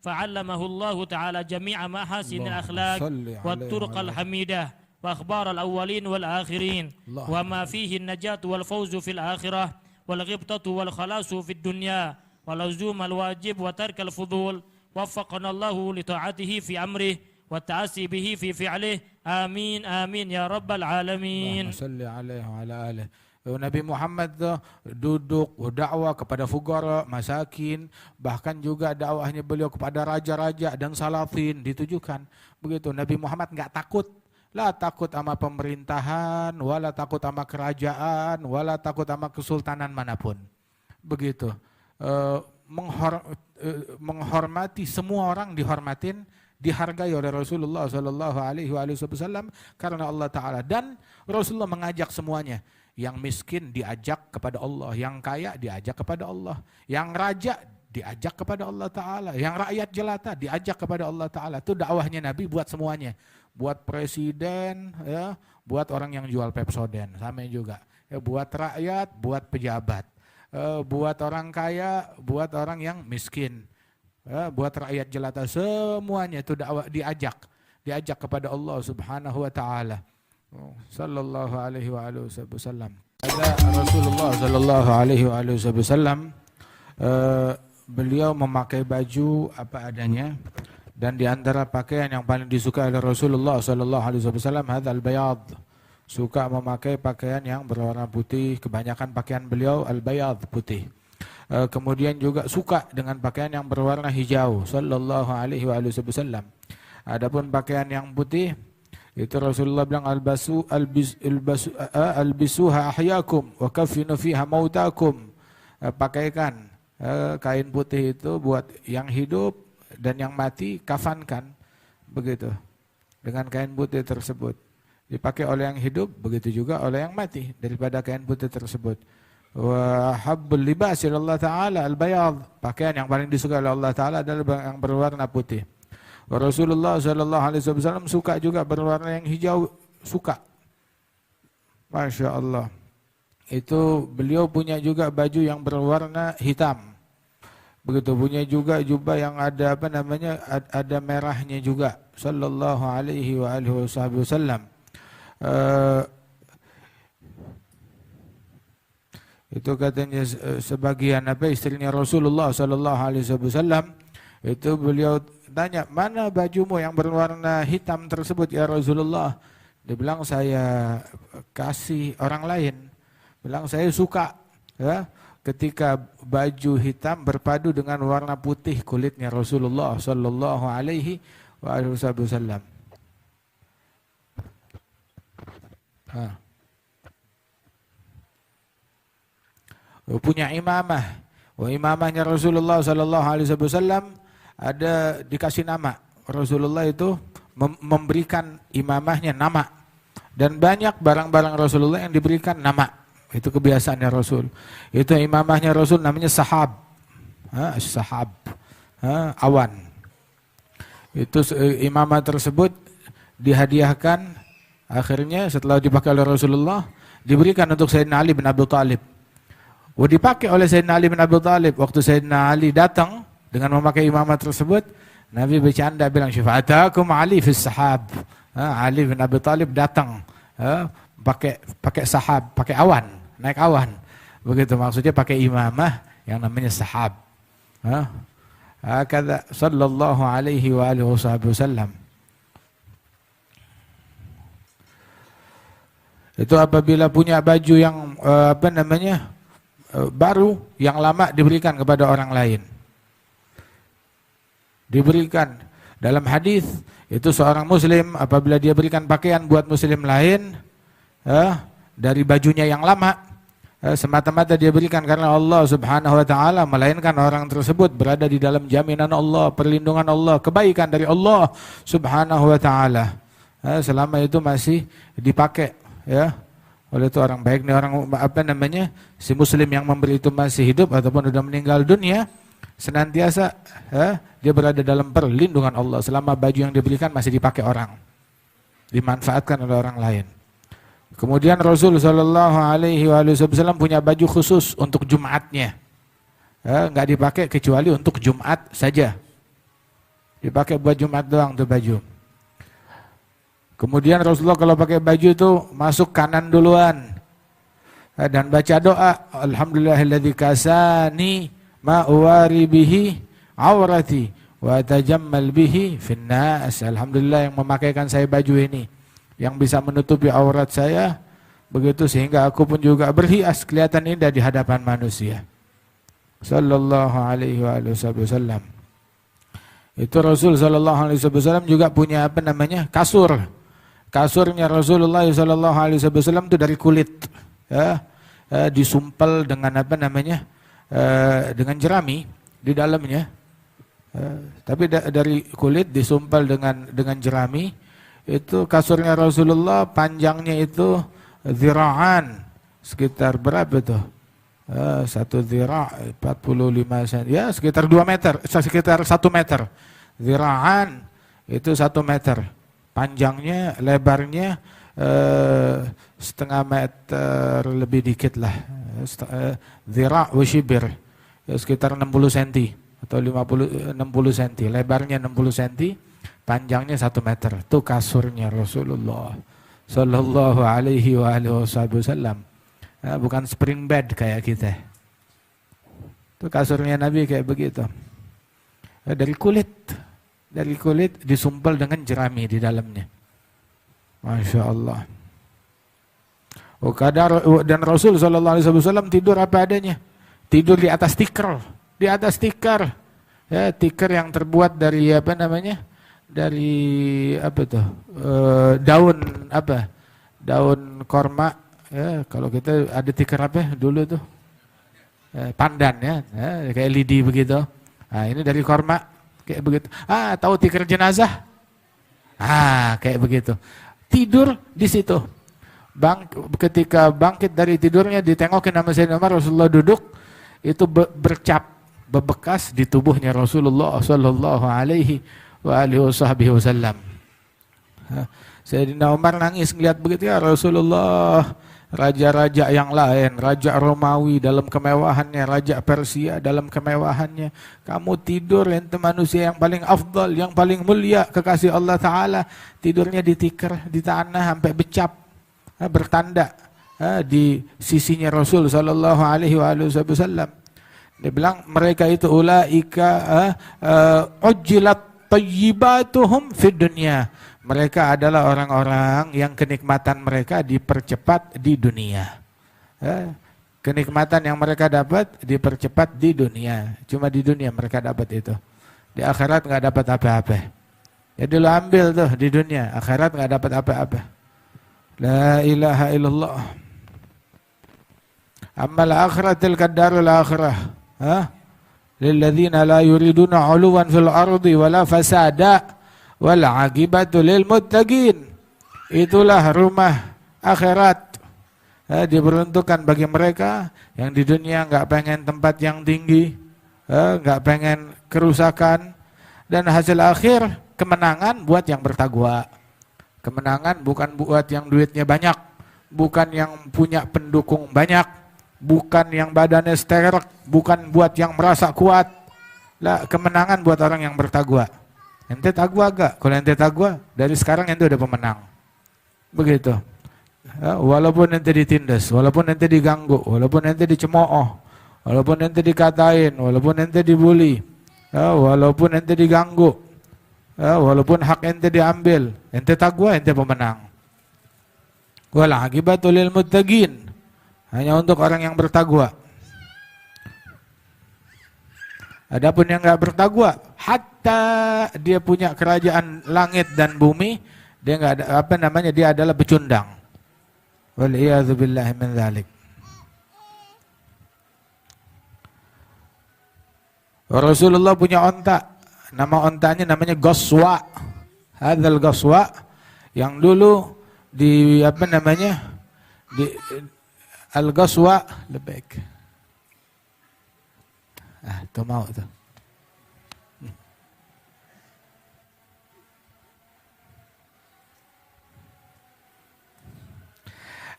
S2: fa'allamahu Allah ta'ala jami'a mahasinil akhlaq wa turuqal hamidah wa akhbaral awwalin wal akhirin wa ma fihi an-najat wal fawzu fil akhirah wal ghibtatu wal khalasu fid dunya wal luzum al wajib wa tarkal fudul waffaqana Allah li ta'atihi fi amrihi wa ta'asi bihi fi fi'lihi amin amin ya rabbal alamin.
S1: Allahumma salli alaihi wa ala alihi. Nabi Muhammad duduk dakwah kepada fugara, masakin, bahkan juga dakwahnya beliau kepada raja-raja dan salatin ditujukan. Begitu Nabi Muhammad enggak takut La takut sama pemerintahan, wala takut sama kerajaan, wala takut sama kesultanan manapun. Begitu. Menghormati semua orang, dihormatin, dihargai oleh Rasulullah Sallallahu Alaihi Wasallam karena Allah Taala. Dan Rasulullah mengajak semuanya. Yang miskin diajak kepada Allah, yang kaya diajak kepada Allah, yang raja diajak kepada Allah Ta'ala, yang rakyat jelata diajak kepada Allah Ta'ala. Itu dakwahnya Nabi buat semuanya, buat presiden, ya, buat orang yang jual Pepsodent, sama juga, ya, buat rakyat, buat pejabat, buat orang kaya, buat orang yang miskin, ya, buat rakyat jelata, semuanya itu dakwah diajak kepada Allah Subhanahu Wa Ta'ala. Sallallahu alaihi wasallam. Ada Rasulullah sallallahu alaihi wasallam, beliau memakai baju apa adanya, dan di antara pakaian yang paling disukai oleh Rasulullah sallallahu alaihi wasallam hadzal bayad. Suka memakai pakaian yang berwarna putih, kebanyakan pakaian beliau al-bayad, putih. Kemudian juga suka dengan pakaian yang berwarna hijau sallallahu alaihi wasallam. Adapun pakaian yang putih itu Rasulullah bilang albisuha ahyakum wa kafinu fiha mautakum. Pakaikan kain putih itu buat yang hidup dan yang mati, kafankan, begitu, dengan kain putih tersebut. Dipakai oleh yang hidup, begitu juga oleh yang mati daripada kain putih tersebut. Wa habbul libas ilallah ta'ala al-bayad. Pakaian yang paling disukai oleh Allah Ta'ala adalah yang berwarna putih. Rasulullah sallallahu alaihi wasallam suka juga berwarna yang hijau, suka. Masya Allah. Itu beliau punya juga baju yang berwarna hitam. Begitu, punya juga jubah yang ada apa namanya, ada merahnya juga. Sallallahu alaihi wasallam. Itu katanya sebagian istrinya Rasulullah sallallahu alaihi wasallam, itu beliau tanya, mana bajumu yang berwarna hitam tersebut ya Rasulullah? Dia bilang, saya kasih orang lain. Bilang, saya suka, ya, ketika baju hitam berpadu dengan warna putih kulitnya Rasulullah sallallahu alaihi wasallam. Punya imamah. Imamahnya Rasulullah sallallahu alaihi wasallam ada dikasih nama. Rasulullah itu memberikan imamahnya nama. Dan banyak barang-barang Rasulullah yang diberikan nama. Itu kebiasaannya Rasul. Itu imamahnya Rasul namanya sahab. Sahab. Awan. Itu imamah tersebut dihadiahkan, akhirnya setelah dipakai oleh Rasulullah, diberikan untuk Sayyidina Ali bin Abi Thalib. Dipakai oleh Sayyidina Ali bin Abi Thalib. Waktu Sayyidina Ali datang dengan memakai imamah tersebut, Nabi bercanda bilang, syafa'atakum Ali fis sahab. Ali bin Abi Thalib datang pakai sahab, pakai awan, naik awan. Begitu maksudnya, pakai imamah yang namanya sahab. Hakadha sallallahu alaihi wa alihi wasallam. Itu apabila punya baju yang baru, yang lama diberikan kepada orang lain. Diberikan dalam hadis itu, seorang muslim apabila dia berikan pakaian buat muslim lain dari bajunya yang lama, semata-mata dia berikan karena Allah Subhanahu wa taala, melainkan orang tersebut berada di dalam jaminan Allah, perlindungan Allah, kebaikan dari Allah Subhanahu wa taala. Selama itu masih dipakai, ya, oleh itu orang baik. Nih orang si muslim yang memberi itu masih hidup ataupun sudah meninggal dunia, senantiasa dia berada dalam perlindungan Allah selama baju yang diberikan masih dipakai orang, dimanfaatkan oleh orang lain. Kemudian Rasul sallallahu alaihi wasallam punya baju khusus untuk Jumatnya, nggak dipakai kecuali untuk Jumat saja, dipakai buat Jumat doang tuh baju. Kemudian Rasulullah kalau pakai baju itu masuk kanan duluan dan baca doa, alhamdulillahilladzi kasani ma uwari bihi awrati wa tajammal bihi finnas. Alhamdulillah yang memakaikan saya baju ini yang bisa menutupi aurat saya, begitu sehingga aku pun juga berhias, kelihatan indah di hadapan manusia. Sallallahu alaihi wasallam. Itu Rasul sallallahu alaihi wasallam juga punya kasur. kasurnya Rasulullah sallallahu alaihi wasallam itu dari kulit, ya, disumpel dengan apa namanya, dengan jerami di dalamnya, tapi dari kulit disumpel dengan jerami. Itu kasurnya Rasulullah panjangnya itu zira'an, sekitar berapa tuh? Satu zira' 45 cm, ya sekitar 2 meter, sekitar 1 meter. Zira'an itu 1 meter. Panjangnya, lebarnya setengah meter lebih dikit lah. Zira' wa shibir, ya, sekitar 60 cm atau 60 cm. Lebarnya 60 cm, panjangnya 1 meter. Itu kasurnya Rasulullah sallallahu alaihi wasallam. Bukan spring bed kayak kita. Itu kasurnya Nabi kayak begitu. Dari kulit disumpel dengan jerami di dalamnya. Masya Allah. Dan Rasul sallallahu alaihi wasallam tidur apa adanya. Tidur di atas tikar, ya, tikar yang terbuat dari apa namanya? Dari apa tuh? Daun korma. Ya, kalau kita ada tikar apa dulu tuh? Pandan, ya, kayak lidi begitu. Nah, ini dari korma kayak begitu. Tahu tikar jenazah? Kayak begitu. Tidur di situ. Ketika bangkit dari tidurnya ditengokin sama Sayyidina Umar, Rasulullah duduk, itu bebekas di tubuhnya Rasulullah sallallahu alaihi wasallam. Sayyidina Umar nangis ngeliat begitu, ya Rasulullah, raja-raja yang lain, raja Romawi dalam kemewahannya, raja Persia dalam kemewahannya, kamu tidur, ente manusia yang paling afdal, yang paling mulia, kekasih Allah Ta'ala, tidurnya di tikar, di tanah sampai becap, bertanda di sisinya Rasul sallallahu alaihi wasallam. Dia bilang mereka itu ulaika ujjilat tayyibatuhum fid dunya. Mereka adalah orang-orang yang kenikmatan mereka dipercepat di dunia. Kenikmatan yang mereka dapat dipercepat di dunia. Cuma di dunia mereka dapat itu. Di akhirat nggak dapat apa-apa. Jadi lo ambil tuh di dunia, akhirat nggak dapat apa-apa. La ilaha illallah. Ammal akhiratil kadarul akhirah. Lilladzina la yuriduna 'uluwan fil ardi wala fasada wal 'aqibatu lil muttaqin. Itulah rumah akhirat. Diperuntukkan bagi mereka yang di dunia enggak pengen tempat yang tinggi, enggak pengen kerusakan, dan hasil akhir kemenangan buat yang bertakwa. Kemenangan bukan buat yang duitnya banyak, bukan yang punya pendukung banyak, bukan yang badannya sterek, bukan buat yang merasa kuat. Lah, kemenangan buat orang yang bertakwa. Ente takwa gak? Kalau ente takwa, dari sekarang ente udah pemenang. Begitu. Walaupun ente ditindas, walaupun ente diganggu, walaupun ente dicemooh, walaupun ente dikatain, walaupun ente dibully, walaupun ente diganggu, walaupun hak ente diambil, ente takwa, ente pemenang. Wal 'aqibatu lil muttaqin. Hanya untuk orang yang bertakwa. Adapun yang enggak bertakwa, hatta dia punya kerajaan langit dan bumi, dia enggak ada apa namanya, dia adalah pecundang. Wal iyadzu billahi min dzalik. Rasulullah punya onta. Nama ontanya namanya Ghaswa. Hadzal Ghaswa yang dulu di apa namanya? Di Al-Ghaswa lebek. Itu mau tuh.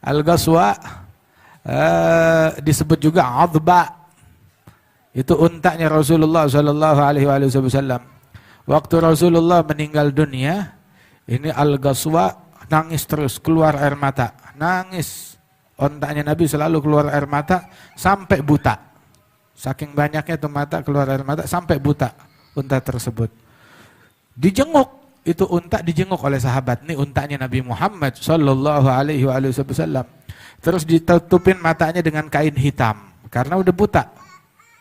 S1: Al-Ghaswa disebut juga Adba. Itu untanya Rasulullah sallallahu alaihi wasallam. Waktu Rasulullah meninggal dunia, ini Al-Ghaswa nangis terus, keluar air mata, nangis. Ontanya Nabi selalu keluar air mata sampai buta. Saking banyaknya itu mata keluar air mata sampai buta unta tersebut. Dijenguk, itu unta dijenguk oleh sahabat. Ini untanya Nabi Muhammad sallallahu alaihi wasallam. Terus ditutupin matanya dengan kain hitam karena udah buta,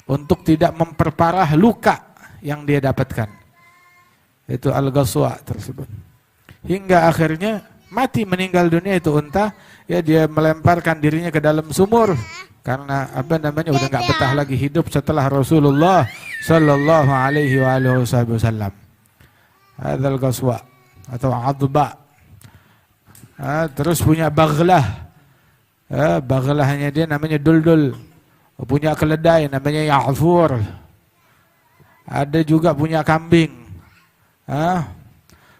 S1: untuk tidak memperparah luka yang dia dapatkan. Itu Al-Ghaswa tersebut. Hingga akhirnya mati meninggal dunia itu unta, ya dia melemparkan dirinya ke dalam sumur karena udah nggak betah lagi hidup setelah Rasulullah sallallahu alaihi wasallam. Hadzal qaswa atau adba. Terus punya baghlah. Baghlahnya dia namanya duldul. Punya keledai namanya ya'fur. Ada juga punya kambing.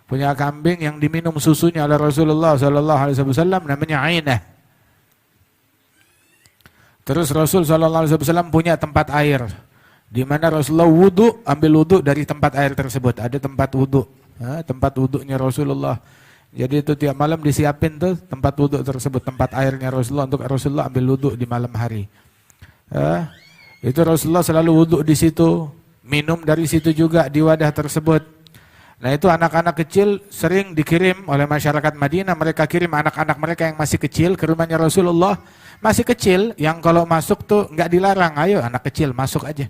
S1: Punya kambing yang diminum susunya oleh Rasulullah sallallahu alaihi wasallam namanya ainah. Terus Rasul sallallahu alaihi wasallam punya tempat air di mana Rasulullah ambil wudu dari tempat air tersebut. Ada tempat wudu, tempat wudunya Rasulullah. Jadi itu tiap malam disiapin tuh tempat wudu tersebut, tempat airnya Rasulullah untuk Rasulullah ambil wudu di malam hari. Itu Rasulullah selalu wudu di situ, minum dari situ juga di wadah tersebut. Nah itu anak-anak kecil sering dikirim oleh masyarakat Madinah, mereka kirim anak-anak mereka yang masih kecil ke rumahnya Rasulullah. Masih kecil, yang kalau masuk tuh nggak dilarang, ayo anak kecil masuk aja.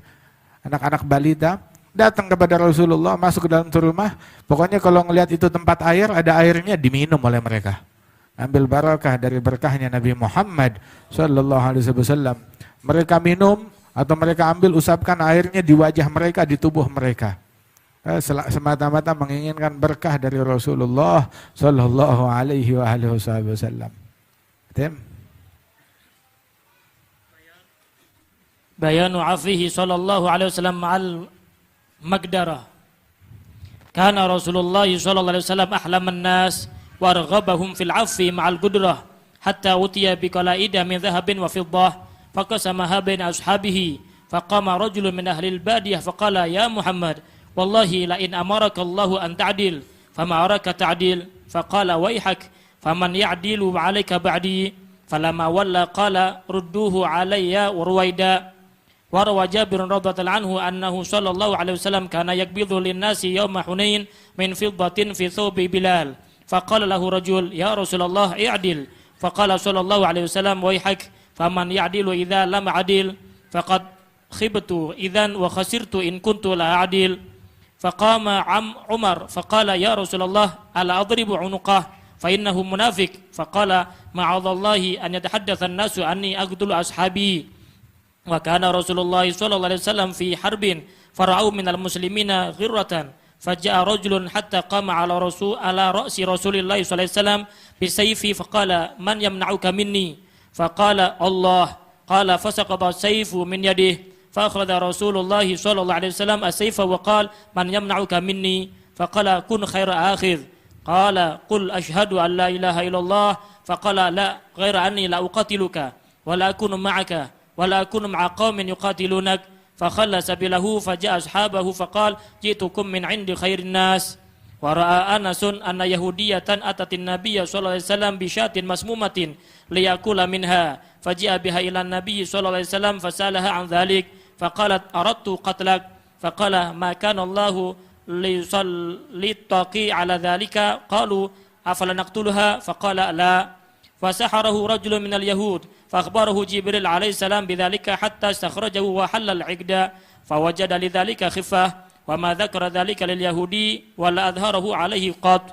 S1: Anak-anak balita datang kepada Rasulullah, masuk ke dalam rumah. Pokoknya kalau ngelihat itu tempat air, ada airnya, diminum oleh mereka. Ambil barakah dari berkahnya Nabi Muhammad sallallahu alaihi wasallam. Mereka minum atau mereka ambil usapkan airnya di wajah mereka, di tubuh mereka. Semata-mata menginginkan berkah dari Rasulullah sallallahu alaihi wasallam.
S2: Bayanu afihi sallallahu alaihi wasallam ma'al magdarah. Kana Rasulullah sallallahu alaihi wasallam ahlaman nas wa arghabahum fil 'affi ma'al qudrah hatta utiya bi qalaida min dhahabin wa fiddah faqasamaha baina ashabihi faqama rajulun min ahli al-badiyah faqala ya Muhammad wallahi la in amaraka Allahu an ta'dil fama araka ta'dil faqala waihak faman ya'dilu 'alaika ba'di falamma walla qala rudduhu 'alayya wa ruwaida. وروى جابر رضي الله عنه أنه صلى الله عليه وسلم كان يقبض للناس يوم حنين من فضة في ثوب بلال فقال له رجل يا رسول الله اعدل فقال صلى الله عليه وسلم ويحك فمن يعدل إذا لم أعدل فقد خبت إذن وخسرت إن كنت لا أعدل فقام عمر فقال يا رسول الله ألا أضرب عنقه فإنه منافق فقال معاذ الله أن يتحدث الناس أني أقتل أصحابي wa kana Rasulullah sallallahu alaihi wasallam fi harbin fara'u minal muslimina ghirratan faja'a rajulun hatta qama ala ra'si Rasulillah sallallahu alaihi wasallam bisayfi faqala man yamna'uka minni faqala Allah qala fasaqata sayfu min yadihi fa akhadha Rasulullah sallallahu alaihi wasallam as-sayfa wa qala man yamna'uka minni faqala kun khaira akhidh qala qul ashhadu an la ilaha illallah faqala la ghaira anni la uqatiluka wa la akunu ma'aka ولا أكون مع قوم يقاتلونك فخلى سبيله فجاء أصحابه فقال جئتكم من عند خير الناس ورأى أنس أن يهودية أتت النبي صلى الله عليه وسلم بشاة مسمومة ليأكل منها فجاء بها إلى النبي صلى الله عليه وسلم فسألها عن ذلك فقالت أردت قتلك فقال ما كان الله ليسلطك على ذلك قالوا أفلا نقتلها فقال لا فسحره رجل من اليهود فأخبره جبريل عليه السلام بذلك حتى استخرجه وحل العقد فوجد لذلك خفة وما ذكر ذلك لليهودي ولا أظهره عليه قط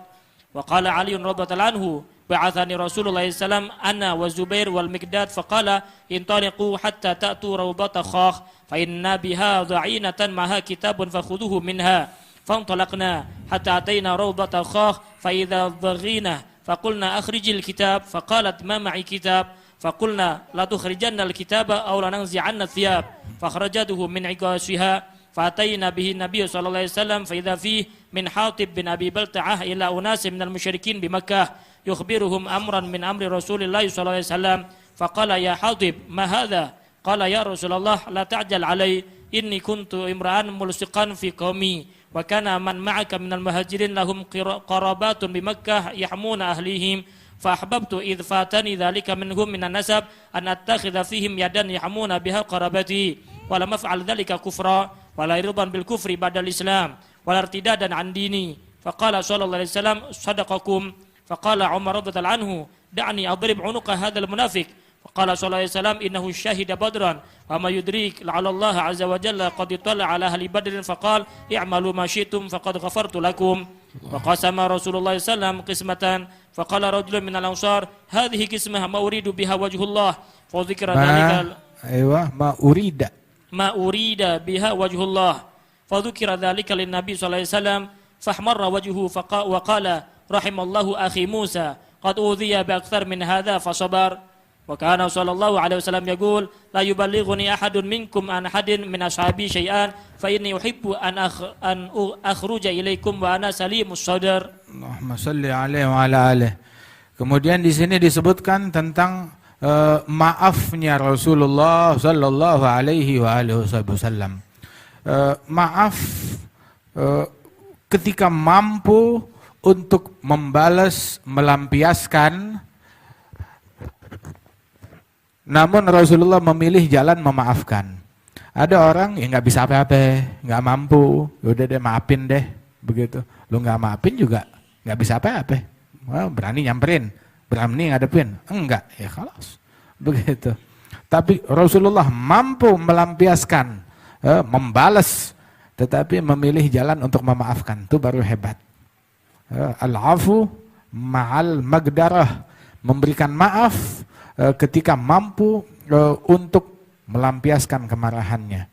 S2: وقال علي رضي الله عنه بعثني رسول الله صلى الله عليه وسلم أنا والزبير والمقداد فقال انطلقوا حتى تأتوا روضة خاخ فإن بها ضعينة معها كتاب فخذوه منها فانطلقنا حتى أتينا روضة خاخ فإذا ضغينا فقلنا أخرج الكتاب فقالت ما معي كتاب فقلنا لا تخرجن الكتاب أو لننزعن الثياب فأخرجته من عقاشها فأتينا به النبي صلى الله عليه وسلم فإذا فيه من حاطب بن أبي بلتعة إلى أناس من المشركين بمكة يخبرهم أمرا من أمر رسول الله صلى الله عليه وسلم فقال يا حاطب ما هذا قال يا رسول الله لا تعجل علي إني كنت امرأ ملصقا في قومي وكان من معك من المهاجرين لهم قرابات بمكة يحمون أهليهم فأحببت إذ فاتني ذلك منهم من النسب أن أتخذ فيهم يدا يحمون بها قرابتي ولم أفعل ذلك كفرا ولا رضا بالكفر بعد الإسلام ولا ارتدادا عن ديني فقال صلى الله عليه وسلم صدقكم فقال عمر رضي الله عنه دعني أضرب عنق هذا المنافق Qala sallallahu alaihi wasallam innahu syahida badran wa ma yudrik la'alla Allah azza wa jalla qad ittala ala ahli badrin faqala i'malu ma syi'tum faqad ghafartu lakum. Wa qasama Rasulullah sallallahu qismatan faqala rajulun minal ansar hadhihi qismah ma uridu biha wajhullah fa dzikra dhalika ma urida biha wajhullah fa dzikra dhalika lin nabi sallallahu alaihi wasallam fahmarra wajhuhu wa qala rahimallahu akhi Musa qad udhiya bi akthar min hadha fa sabar. Wa kana sallallahu alaihi wasallam yaqul la yuballighuni ahadun minkum an hadin min ashabi syai'an fa inni uhibbu an akhruja ilaikum wa ana salimus sadar.
S1: Allahumma shalli alaihi wa ala alihi. Kemudian di sini disebutkan tentang maafnya Rasulullah sallallahu alaihi wa alihi wasallam. Maaf ketika mampu untuk membalas, melampiaskan. Namun Rasulullah memilih jalan memaafkan. Ada orang yang nggak bisa apa-apa, nggak mampu, udah deh maafin deh, begitu. Lu nggak maafin juga nggak bisa apa-apa. Berani nyamperin, berani ngadepin, enggak, ya khalas, begitu. Tapi Rasulullah mampu melampiaskan, membalas, tetapi memilih jalan untuk memaafkan, itu baru hebat. Al-afu ma'al magdarah, memberikan maaf ketika mampu untuk melampiaskan kemarahannya.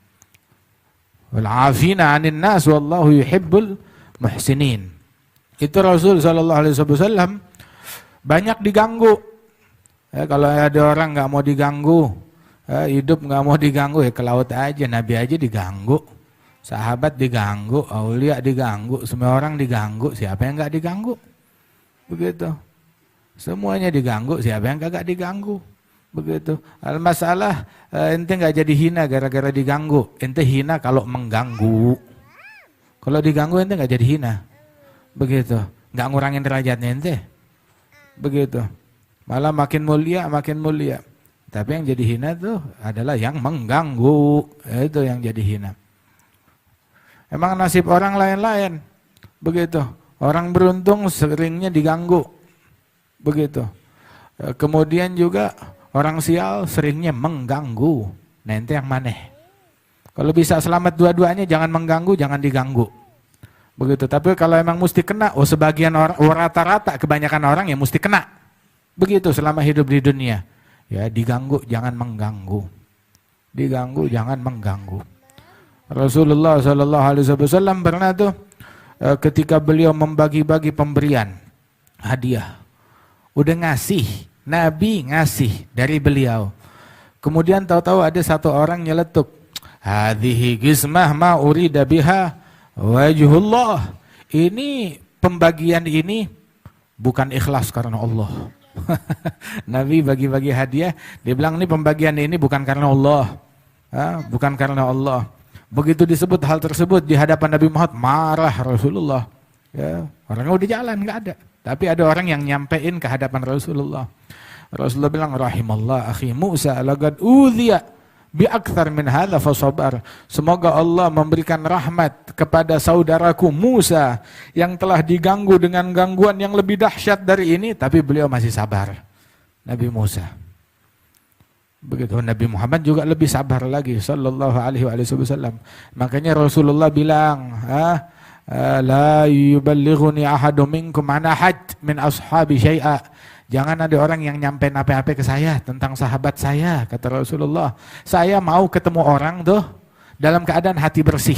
S1: Wal 'afina 'anil nas wallahu yuhibbul muhsinin. Itu Rasul sallallahu alaihi wasallam banyak diganggu. Kalau ada orang nggak mau diganggu, hidup nggak mau diganggu, ya ke laut aja. Nabi aja diganggu, sahabat diganggu, aulia diganggu, semua orang diganggu. Siapa yang nggak diganggu? Begitu. Semuanya diganggu, siapa yang kagak diganggu? Begitu. Masalah ente nggak jadi hina gara-gara diganggu. Ente hina kalau mengganggu. Kalau diganggu ente nggak jadi hina. Begitu. Nggak ngurangin derajatnya ente. Begitu. Malah makin mulia, makin mulia. Tapi yang jadi hina tuh adalah yang mengganggu. Itu yang jadi hina. Emang nasib orang lain-lain. Begitu. Orang beruntung seringnya diganggu. Begitu. Kemudian juga orang sial seringnya mengganggu. Nah, ente yang mana? Kalau bisa selamat dua-duanya, jangan mengganggu, jangan diganggu. Begitu. Tapi kalau emang mesti kena, sebagian orang, rata-rata kebanyakan orang yang mesti kena. Begitu selama hidup di dunia. Ya, diganggu, jangan mengganggu. Diganggu, jangan mengganggu. Rasulullah sallallahu alaihi wasallam pernah tuh ketika beliau membagi-bagi pemberian hadiah. Udah ngasih, Nabi ngasih dari beliau. Kemudian tahu-tahu ada satu orang nyeletuk. Hadhihi qismah ma urida biha wajhullah. Ini pembagian ini bukan ikhlas karena Allah. Nabi bagi-bagi hadiah, dia bilang ini pembagian ini bukan karena Allah. Bukan karena Allah. Begitu disebut hal tersebut di hadapan Nabi Muhammad, marah Rasulullah. Ya, orangnya udah jalan, nggak ada. Tapi ada orang yang nyampein ke hadapan Rasulullah. Rasulullah bilang, rahimallah akhi Musa laqad udhiya bi akthar min hadza fa sabar. Semoga Allah memberikan rahmat kepada saudaraku Musa yang telah diganggu dengan gangguan yang lebih dahsyat dari ini, tapi beliau masih sabar. Nabi Musa. Begitu. Nabi Muhammad juga lebih sabar lagi sallallahu alaihi wasallam. Makanya Rasulullah bilang, la yuballighuni ahadum minkum an ahad min ashabi syai'a. Jangan ada orang yang nyampein apa-apa ke saya tentang sahabat saya, kata Rasulullah. Saya mau ketemu orang tuh dalam keadaan hati bersih.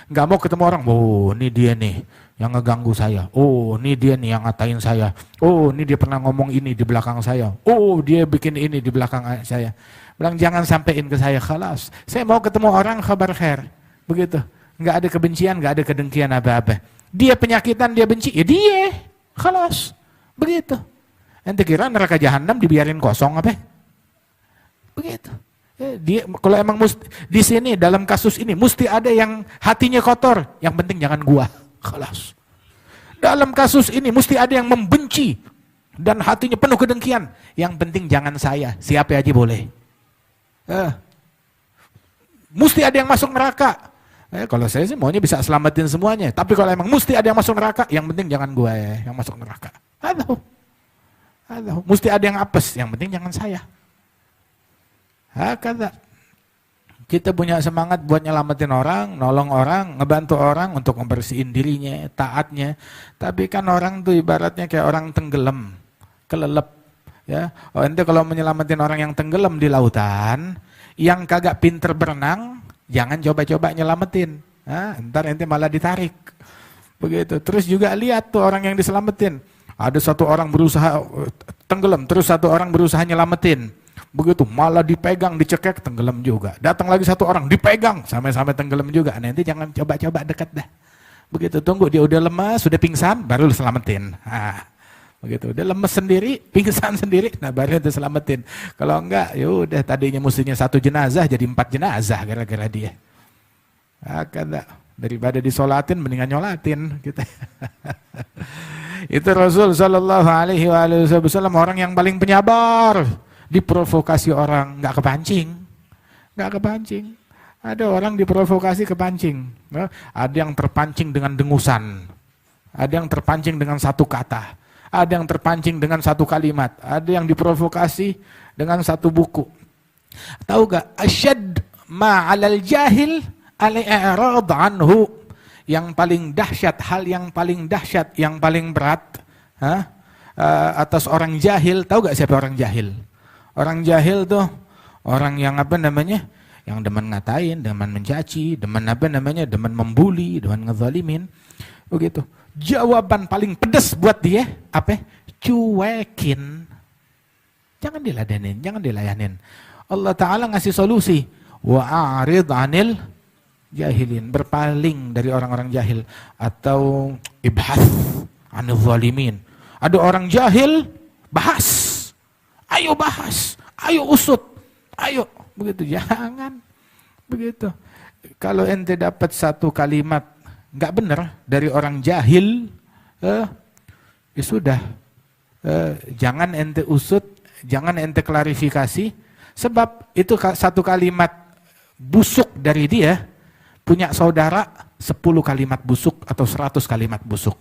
S1: Enggak mau ketemu orang, oh ini dia nih yang ngeganggu saya. Oh ini dia nih yang ngatain saya. Oh ini dia pernah ngomong ini di belakang saya. Oh dia bikin ini di belakang saya. Bilang jangan sampein ke saya, khalas. Saya mau ketemu orang kabar khair. Begitu. Enggak ada kebencian, enggak ada kedengkian apa-apa. Dia penyakitan, dia benci, ya dia, khalas. Begitu. Ente kira neraka jahanam dibiarin kosong apa? Begitu. Dia kalau emang di sini dalam kasus ini mesti ada yang hatinya kotor, yang penting jangan gua, khalas. Dalam kasus ini mesti ada yang membenci dan hatinya penuh kedengkian, yang penting jangan saya, siapa aja boleh. Mesti ada yang masuk neraka. Kalau saya sih maunya bisa selamatin semuanya. Tapi kalau emang mesti ada yang masuk neraka, yang penting jangan gua yang masuk neraka. Aduh. Mesti ada yang apes, yang penting jangan saya. Kata kita punya semangat buat nyelamatin orang, nolong orang, ngebantu orang untuk membersihin dirinya, taatnya. Tapi kan orang tuh ibaratnya kayak orang tenggelam, kelelep. Ya, ente kalau menyelamatin orang yang tenggelam di lautan, yang kagak pinter berenang, jangan coba-coba nyelamatin. Ntar ente malah ditarik. Begitu. Terus juga lihat tuh orang yang diselamatin. Ada satu orang berusaha tenggelam, terus satu orang berusaha nyelamatin. Begitu, malah dipegang, dicekek, tenggelam juga. Datang lagi satu orang, dipegang, sampai-sampai tenggelam juga. Nanti jangan coba-coba dekat dah. Begitu, tunggu dia udah lemas, sudah pingsan, baru lu selamatin. Begitu, udah lemes sendiri, pingsan sendiri, nah baru itu selamatin. Kalau enggak, yaudah tadinya mestinya 1 jenazah jadi 4 jenazah gara-gara dia. Kata, daripada disolatin, mendingan nyolatin kita. Itu Rasul Shallallahu Alaihi Wasallam orang yang paling penyabar. Diprovokasi orang nggak kepancing. Ada orang diprovokasi kepancing. Ada yang terpancing dengan dengusan, ada yang terpancing dengan satu kata, ada yang terpancing dengan satu kalimat, ada yang diprovokasi dengan satu buku. Tahu gak? Asyad ma 'alal jahil al-i'rad anhu. Yang paling dahsyat, hal yang paling dahsyat, yang paling berat atas orang jahil. Tahu gak siapa orang jahil? Orang jahil tuh orang yang yang demen ngatain, demen mencaci, demen demen membuli, demen ngezalimin. Begitu. Jawaban paling pedas buat dia apa? Cuekin. Jangan diladenin, jangan dilayanin. Allah Ta'ala ngasih solusi. Wa'arid 'anil jahilin, berpaling dari orang-orang jahil, atau ibhath 'anil zalimin. Ada orang jahil, bahas. Ayo bahas, ayo usut, ayo. Begitu, jangan. Begitu. Kalau ente dapat satu kalimat nggak benar dari orang jahil, ya sudah. Jangan ente usut, jangan ente klarifikasi, sebab itu satu kalimat busuk dari dia punya saudara 10 kalimat busuk atau 100 kalimat busuk.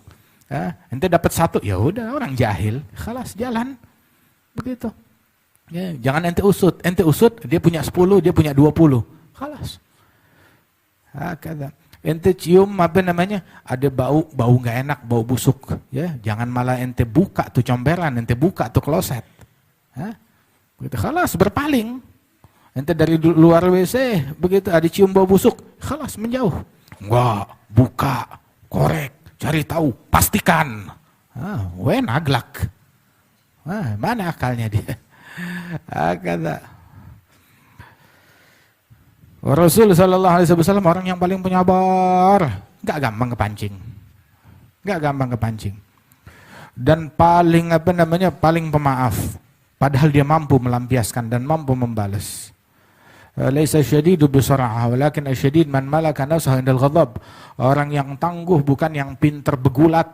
S1: Ente dapat satu, ya udah orang jahil, khalas jalan. Begitu. Ya, jangan ente usut, dia punya 10, dia punya 20. Khalas. Kata. Ente cium ada bau nggak enak, bau busuk, ya. Jangan malah ente buka tuh comberan, ente buka tuh kloset. Begitu, khalas, berpaling. Ente dari luar WC, begitu ada cium bau busuk, khalas menjauh. Enggak, buka, korek, cari tahu, pastikan. Naglak. Mana akalnya dia? Kata Rasul Sallallahu Alaihi Wasallam orang yang paling penyabar, nggak gampang kepancing, dan paling paling pemaaf. Padahal dia mampu melampiaskan dan mampu membalas. Laisa syadidu bisur'ah, walakin asyadid man malaka nafsahu indal ghadab. Orang yang tangguh bukan yang pinter begulat,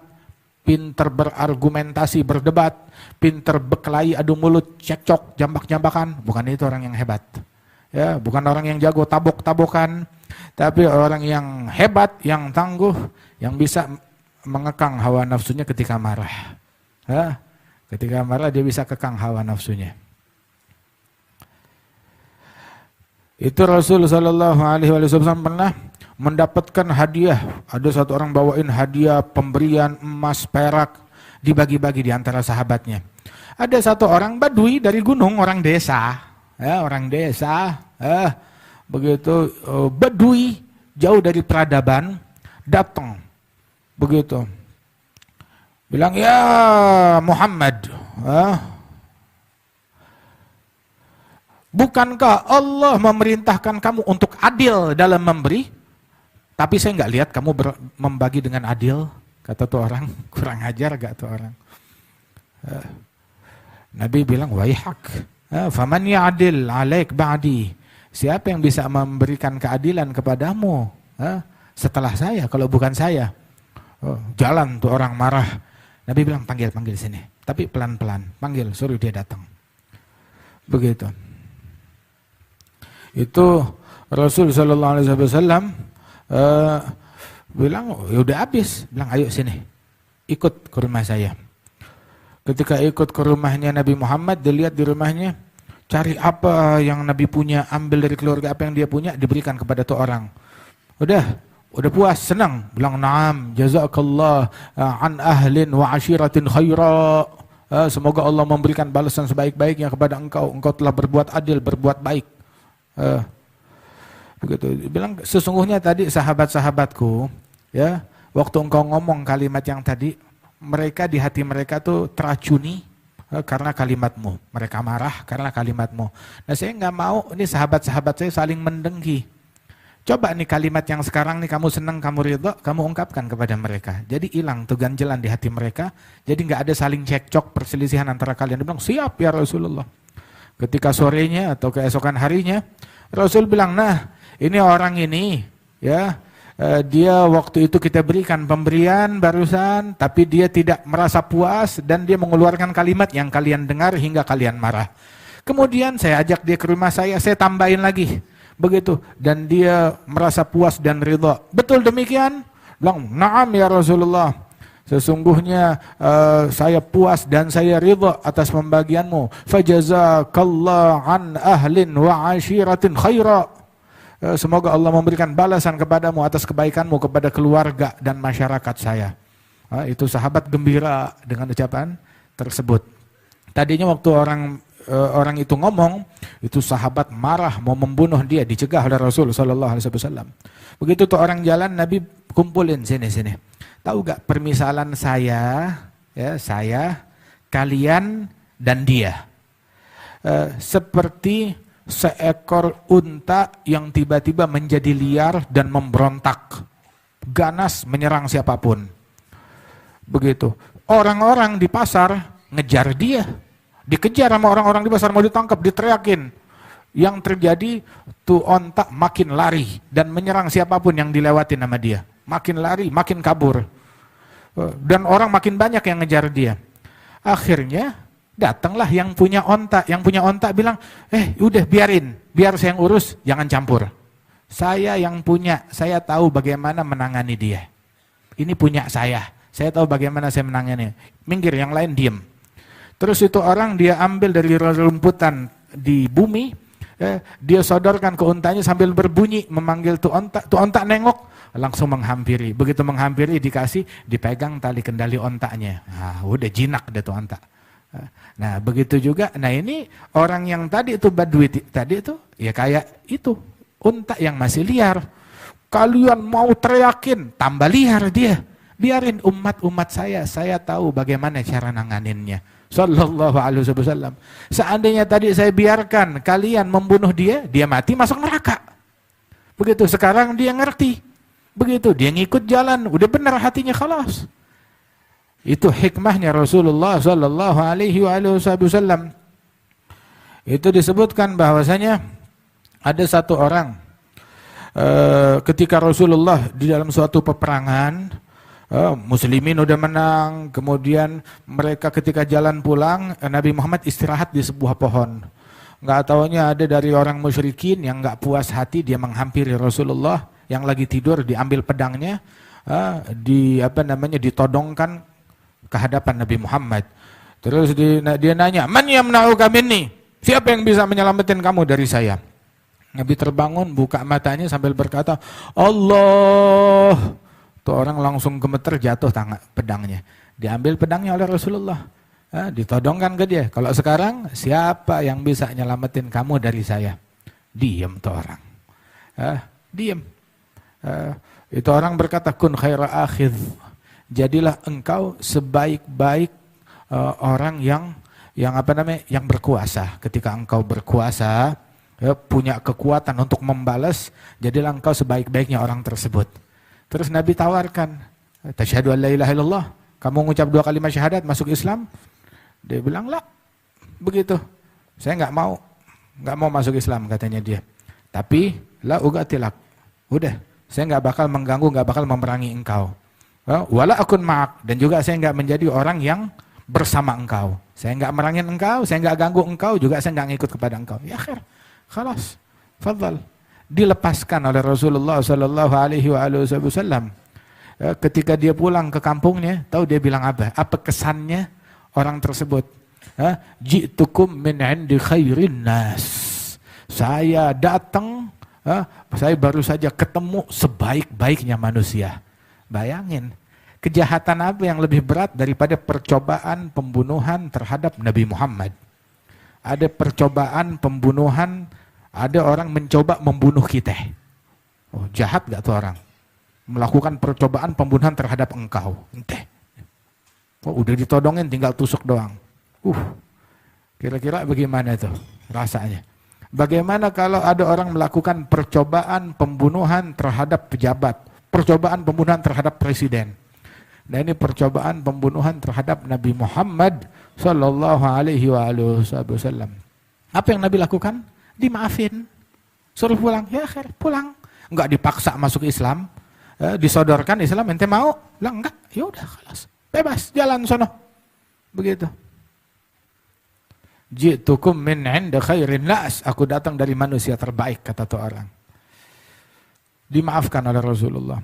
S1: pinter berargumentasi, berdebat, pinter berkelahi, adu mulut, cekcok, jambak-jambakan. Bukan itu orang yang hebat. Ya, bukan orang yang jago tabok-tabokan, tapi orang yang hebat, yang tangguh, yang bisa mengekang hawa nafsunya ketika marah. Ketika marah dia bisa kekang hawa nafsunya. Itu Rasul Shallallahu Alaihi Wasallam pernah mendapatkan hadiah. Ada satu orang bawain hadiah pemberian emas, perak, dibagi-bagi di antara sahabatnya. Ada satu orang Badui dari gunung, orang desa, begitu, Badui jauh dari peradaban, datang, begitu, bilang, ya Muhammad, bukankah Allah memerintahkan kamu untuk adil dalam memberi? Tapi saya nggak lihat kamu membagi dengan adil. Kata tuh orang, kurang ajar gak tuh orang. Nabi bilang, waihak, faman ya'adil alaik ba'di. Siapa yang bisa memberikan keadilan kepadamu setelah saya, kalau bukan saya? Jalan tuh orang marah. Nabi bilang, panggil sini. Tapi pelan-pelan, panggil, suruh dia datang. Begitu. Itu Rasul Sallallahu Alaihi Wasallam bilang, ya udah habis, bilang ayo sini, ikut ke rumah saya. Ketika ikut ke rumahnya Nabi Muhammad, dilihat di rumahnya Cari apa yang Nabi punya, ambil dari keluarga apa yang dia punya, diberikan kepada tuh orang. Udah puas, senang. Bilang, "Na'am, jazakallah an ahlin wa ashiratin khaira." Semoga Allah memberikan balasan sebaik-baiknya kepada engkau. Engkau telah berbuat adil, berbuat baik. Begitu. Bilang, sesungguhnya tadi sahabat-sahabatku, ya, waktu engkau ngomong kalimat yang tadi, mereka di hati mereka tuh teracuni karena kalimatmu. Mereka marah karena kalimatmu. Nah, saya nggak mau ini sahabat-sahabat saya saling mendengki. Coba nih kalimat yang sekarang nih kamu senang, kamu ridho, kamu ungkapkan kepada mereka. Jadi hilang tuh ganjelan di hati mereka. Jadi nggak ada saling cekcok, perselisihan antara kalian. Dia bilang, "Siap ya Rasulullah." Ketika sorenya atau keesokan harinya, Rasul bilang, "Nah, ini orang ini, ya, dia waktu itu kita berikan pemberian barusan, tapi dia tidak merasa puas dan dia mengeluarkan kalimat yang kalian dengar hingga kalian marah. Kemudian saya ajak dia ke rumah saya tambahin lagi, begitu, dan dia merasa puas dan ridha. Betul demikian?" Bilang, "Na'am ya Rasulullah. Sesungguhnya saya puas dan saya ridha atas pembagianmu. Fajazakallah an ahlin wa ashiratin khaira." Semoga Allah memberikan balasan kepadamu atas kebaikanmu kepada keluarga dan masyarakat saya. Itu sahabat gembira dengan ucapan tersebut. Tadinya waktu orang itu ngomong, itu sahabat marah mau membunuh dia, dicegah oleh Rasul sallallahu alaihi wasallam. Begitu tuh orang jalan, Nabi kumpulin sini. Tahu gak permisalan saya, ya, saya, kalian dan dia. Seperti seekor unta yang tiba-tiba menjadi liar dan memberontak, ganas menyerang siapapun. Begitu. Orang-orang di pasar ngejar dia, dikejar sama orang-orang di pasar, mau ditangkap, diteriakin. Yang terjadi tuh onta makin lari dan menyerang siapapun yang dilewatin sama dia. Makin lari, makin kabur. Dan orang makin banyak yang ngejar dia. Akhirnya datanglah yang punya onta. Yang punya onta bilang, udah biar saya yang urus, jangan campur. Saya yang punya, saya tahu bagaimana menangani dia. Ini punya saya tahu bagaimana saya menangani. Minggir, yang lain diem. Terus itu orang dia ambil dari rumputan di bumi, dia sodorkan ke untanya sambil berbunyi, memanggil tuh onta nengok, langsung menghampiri. Begitu menghampiri dikasih, dipegang tali kendali ontanya. Nah, udah jinak deh tuh onta. Nah begitu juga, nah ini orang yang tadi itu badui tadi itu, ya kayak itu, unta yang masih liar. Kalian mau teriakin, tambah liar dia. Biarin umat saya tahu bagaimana cara nanganinnya. Sallallahu alaihi wasallam. Seandainya tadi saya biarkan kalian membunuh dia mati masuk neraka. Begitu, sekarang dia ngerti. Begitu, dia ngikut jalan, udah benar hatinya, khalas. Itu hikmahnya Rasulullah sallallahu alaihi wasallam. Itu disebutkan bahwasanya ada satu orang ketika Rasulullah di dalam suatu peperangan, muslimin udah menang, kemudian mereka ketika jalan pulang, Nabi Muhammad istirahat di sebuah pohon. Enggak taunya ada dari orang musyrikin yang enggak puas hati, dia menghampiri Rasulullah yang lagi tidur, diambil pedangnya, ditodongkan ke hadapan Nabi Muhammad. Terus dia nanya, "Man yamna'uka minni?" Siapa yang bisa menyelamatkan kamu dari saya? Nabi terbangun, buka matanya sambil berkata, "Allah." Tuh orang langsung gemeter, jatuh pedangnya. Diambil pedangnya oleh Rasulullah, ditodongkan ke dia. Kalau sekarang, siapa yang bisa nyelamatin kamu dari saya? Diam tuh orang. Diam. Itu orang berkata, "Kun khaira akhidh." Jadilah engkau sebaik-baik orang yang berkuasa. Ketika engkau berkuasa, punya kekuatan untuk membalas, jadilah engkau sebaik-baiknya orang tersebut. Terus Nabi tawarkan, "Tasyhadu an la ilaha illallah." Kamu mengucap 2 kalimat syahadat, masuk Islam? Dia bilang, "La." Begitu. "Saya enggak mau masuk Islam," katanya dia. "Tapi la ugatilak." Udah, saya enggak bakal mengganggu, enggak bakal memerangi engkau. "Wala akun ma'ak." Dan juga saya enggak menjadi orang yang bersama engkau. Saya enggak merangin engkau, saya enggak ganggu engkau, juga saya enggak ngikut kepada engkau. Ya khair. Khalas. Fadhal. Dilepaskan oleh Rasulullah sallallahu alaihi wasallam. Ketika dia pulang ke kampungnya, tahu dia bilang apa? Apa kesannya orang tersebut? Ji'tukum min 'indi khairin nas. Saya datang, saya baru saja ketemu sebaik-baiknya manusia. Bayangin, kejahatan apa yang lebih berat daripada percobaan pembunuhan terhadap Nabi Muhammad? Ada percobaan pembunuhan, ada orang mencoba membunuh kita. Oh, jahat gak tuh orang? Melakukan percobaan pembunuhan terhadap engkau. Enteh. Oh, udah ditodongin tinggal tusuk doang. Kira-kira bagaimana itu rasanya? Bagaimana kalau ada orang melakukan percobaan pembunuhan terhadap pejabat, percobaan pembunuhan terhadap presiden? Nah, ini percobaan pembunuhan terhadap Nabi Muhammad sallallahu alaihi wasallam. Apa yang Nabi lakukan? Dimaafin. Suruh pulang. Ya akhir, pulang. Enggak dipaksa masuk Islam. Disodorkan Islam, ente mau? Lah enggak. Ya udah, kelas. Bebas, jalan sono. Begitu. Ji'tukum min 'inda khairin nas. Aku datang dari manusia terbaik, kata tuh orang. Dimaafkan oleh Rasulullah.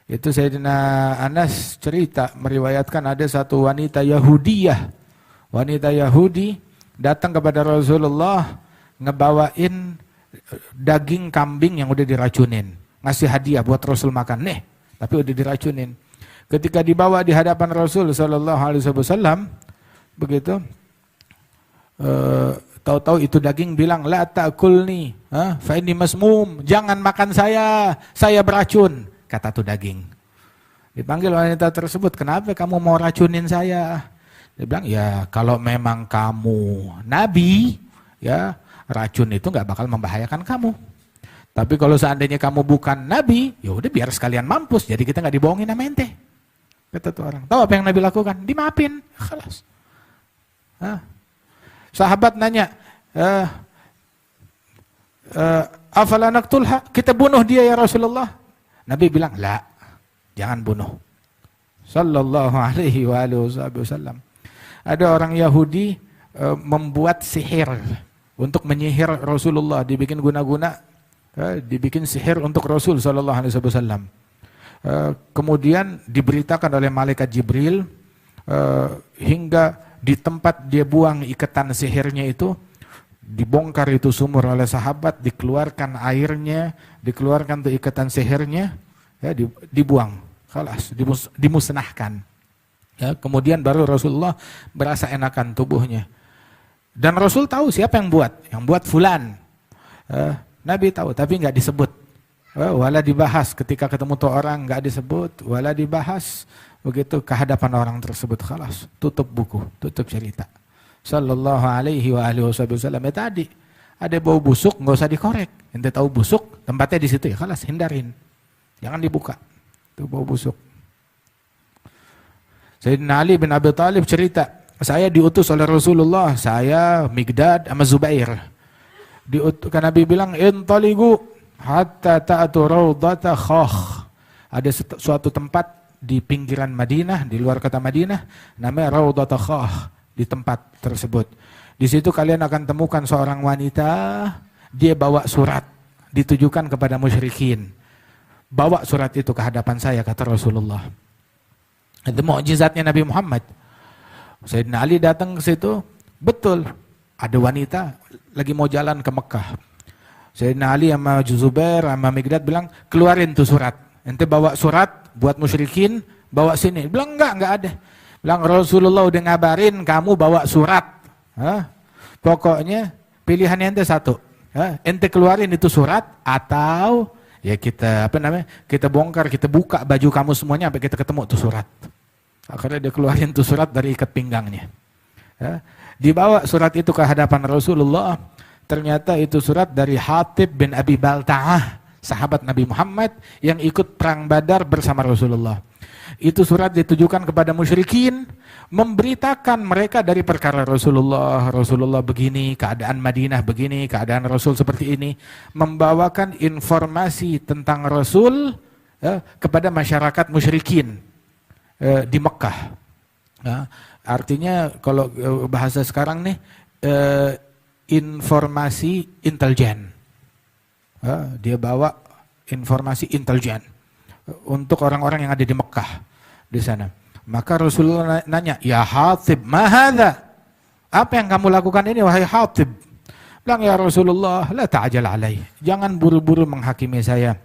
S1: Itu Sayyidina Anas cerita, meriwayatkan ada satu wanita Yahudiyah. Wanita Yahudi datang kepada Rasulullah ngebawain daging kambing yang udah diracunin. Ngasih hadiah buat Rasul makan. Nih, tapi udah diracunin. Ketika dibawa di hadapan Rasul sallallahu alaihi wasallam, begitu, tahu-tahu itu daging bilang, la ta'kulni, fa inni masmum, jangan makan saya beracun, kata tuh daging. Dipanggil wanita tersebut, kenapa kamu mau racunin saya? Dia bilang, ya kalau memang kamu nabi, ya racun itu nggak bakal membahayakan kamu. Tapi kalau seandainya kamu bukan nabi, ya udah biar sekalian mampus, jadi kita nggak dibohongin sama ente. Kata tuh orang. Tahu apa yang Nabi lakukan? Dimaafin, khalas. Sahabat nanya, afala naqtulha? Kita bunuh dia ya Rasulullah. Nabi bilang, la, jangan bunuh. Sallallahu alaihi wasallam. Ada orang Yahudi membuat sihir untuk menyihir Rasulullah, dibikin guna-guna, dibikin sihir untuk Rasul sallallahu alaihi wasallam. Kemudian diberitakan oleh malaikat Jibril hingga di tempat dia buang ikatan sihirnya itu, dibongkar itu sumur oleh sahabat, dikeluarkan airnya, dikeluarkan tuh ikatan sihirnya, ya, dibuang, khalas, dimusnahkan. Ya, kemudian baru Rasulullah berasa enakan tubuhnya. Dan Rasul tahu siapa yang buat fulan. Nabi tahu, tapi nggak disebut. Wala dibahas ketika ketemu tuh orang, nggak disebut, wala dibahas begitu ke hadapan orang tersebut, khalas, tutup buku, tutup cerita. Sallallahu alaihi wasallam. Tadi ada bau busuk, nggak usah dikorek. Ente tahu busuk, tempatnya di situ ya, khalas, hindarin, jangan dibuka. Itu bau busuk. Sayyidina Ali bin Abi Thalib cerita, saya diutus oleh Rasulullah, saya, Migdad sama Zubair. Kan Nabi bilang, intaligu hatta ta'atu raudata khakh. Ada suatu tempat di pinggiran Madinah, di luar kota Madinah, namanya Raudata Khakh. Di tempat tersebut, di situ kalian akan temukan seorang wanita, dia bawa surat ditujukan kepada musyrikin. Bawa surat itu ke hadapan saya, kata Rasulullah. Itu mukjizatnya Nabi Muhammad. Sayyidina Ali datang ke situ, betul ada wanita lagi mau jalan ke Mekah. Sayyidina Ali sama Zubair sama Migdad bilang, keluarin tuh surat. Ente bawa surat buat musyrikin, bawa sini. Bilang enggak ada. Bilang Rasulullah udah ngabarin kamu bawa surat. Pokoknya pilihannya ente satu. Ente keluarin itu surat atau ya kita kita bongkar, kita buka baju kamu semuanya sampai kita ketemu tuh surat. Akhirnya dia keluarin tuh surat dari ikat pinggangnya. Dibawa surat itu ke hadapan Rasulullah. Ternyata itu surat dari Hatib bin Abi Balta'ah, sahabat Nabi Muhammad yang ikut perang Badar bersama Rasulullah. Itu surat ditujukan kepada musyrikin, memberitakan mereka dari perkara Rasulullah. Rasulullah begini, keadaan Madinah begini, keadaan Rasul seperti ini. Membawakan informasi tentang Rasul kepada masyarakat musyrikin di Mekah. Artinya kalau bahasa sekarang nih, informasi intelijen. Dia bawa informasi intelijen untuk orang-orang yang ada di Mekah di sana. Maka Rasulullah nanya, ya Hatib, ma hadza? Apa yang kamu lakukan ini wahai Hatib? Bilang, ya Rasulullah, la ta'ajal alaih. Jangan buru-buru menghakimi saya.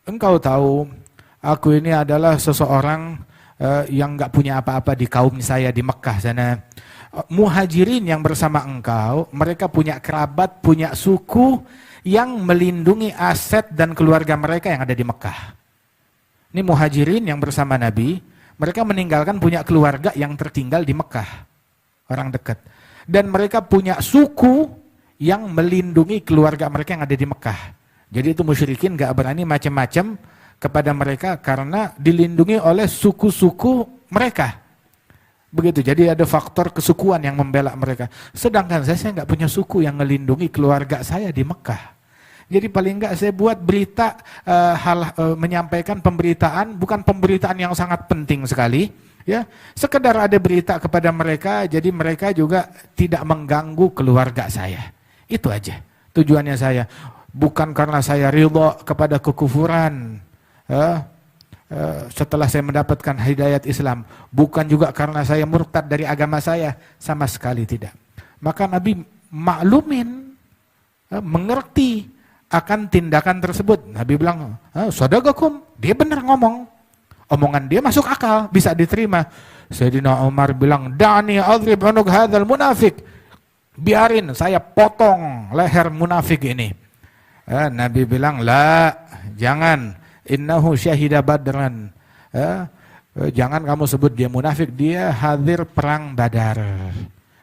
S1: Engkau tahu, aku ini adalah seseorang yang enggak punya apa-apa di kaum saya di Mekah sana. Muhajirin yang bersama engkau, mereka punya kerabat, punya suku yang melindungi aset dan keluarga mereka yang ada di Mekah. Ini muhajirin yang bersama Nabi, mereka meninggalkan punya keluarga yang tertinggal di Mekah, orang dekat. Dan mereka punya suku yang melindungi keluarga mereka yang ada di Mekah. Jadi itu musyrikin gak berani macam-macam kepada mereka karena dilindungi oleh suku-suku mereka. Begitu, jadi ada faktor kesukuan yang membela mereka. Sedangkan saya gak punya suku yang melindungi keluarga saya di Mekah. Jadi paling enggak saya buat berita, menyampaikan pemberitaan, bukan pemberitaan yang sangat penting sekali, ya, sekedar ada berita kepada mereka, jadi mereka juga tidak mengganggu keluarga saya. Itu aja tujuannya saya. Bukan karena saya ridha kepada kekufuran, setelah saya mendapatkan hidayat Islam, bukan juga karena saya murtad dari agama saya, sama sekali tidak. Maka Nabi maklumin, mengerti akan tindakan tersebut. Nabi bilang, sadaqakum, dia benar ngomong. Omongan dia masuk akal, bisa diterima. Sayyidina Umar bilang, da'ni adrib unuk hadzal munafik. Biarin saya potong leher munafik ini. Nabi bilang, la, jangan. Innahu syahida badran. Jangan kamu sebut dia munafik, dia hadir perang Badar.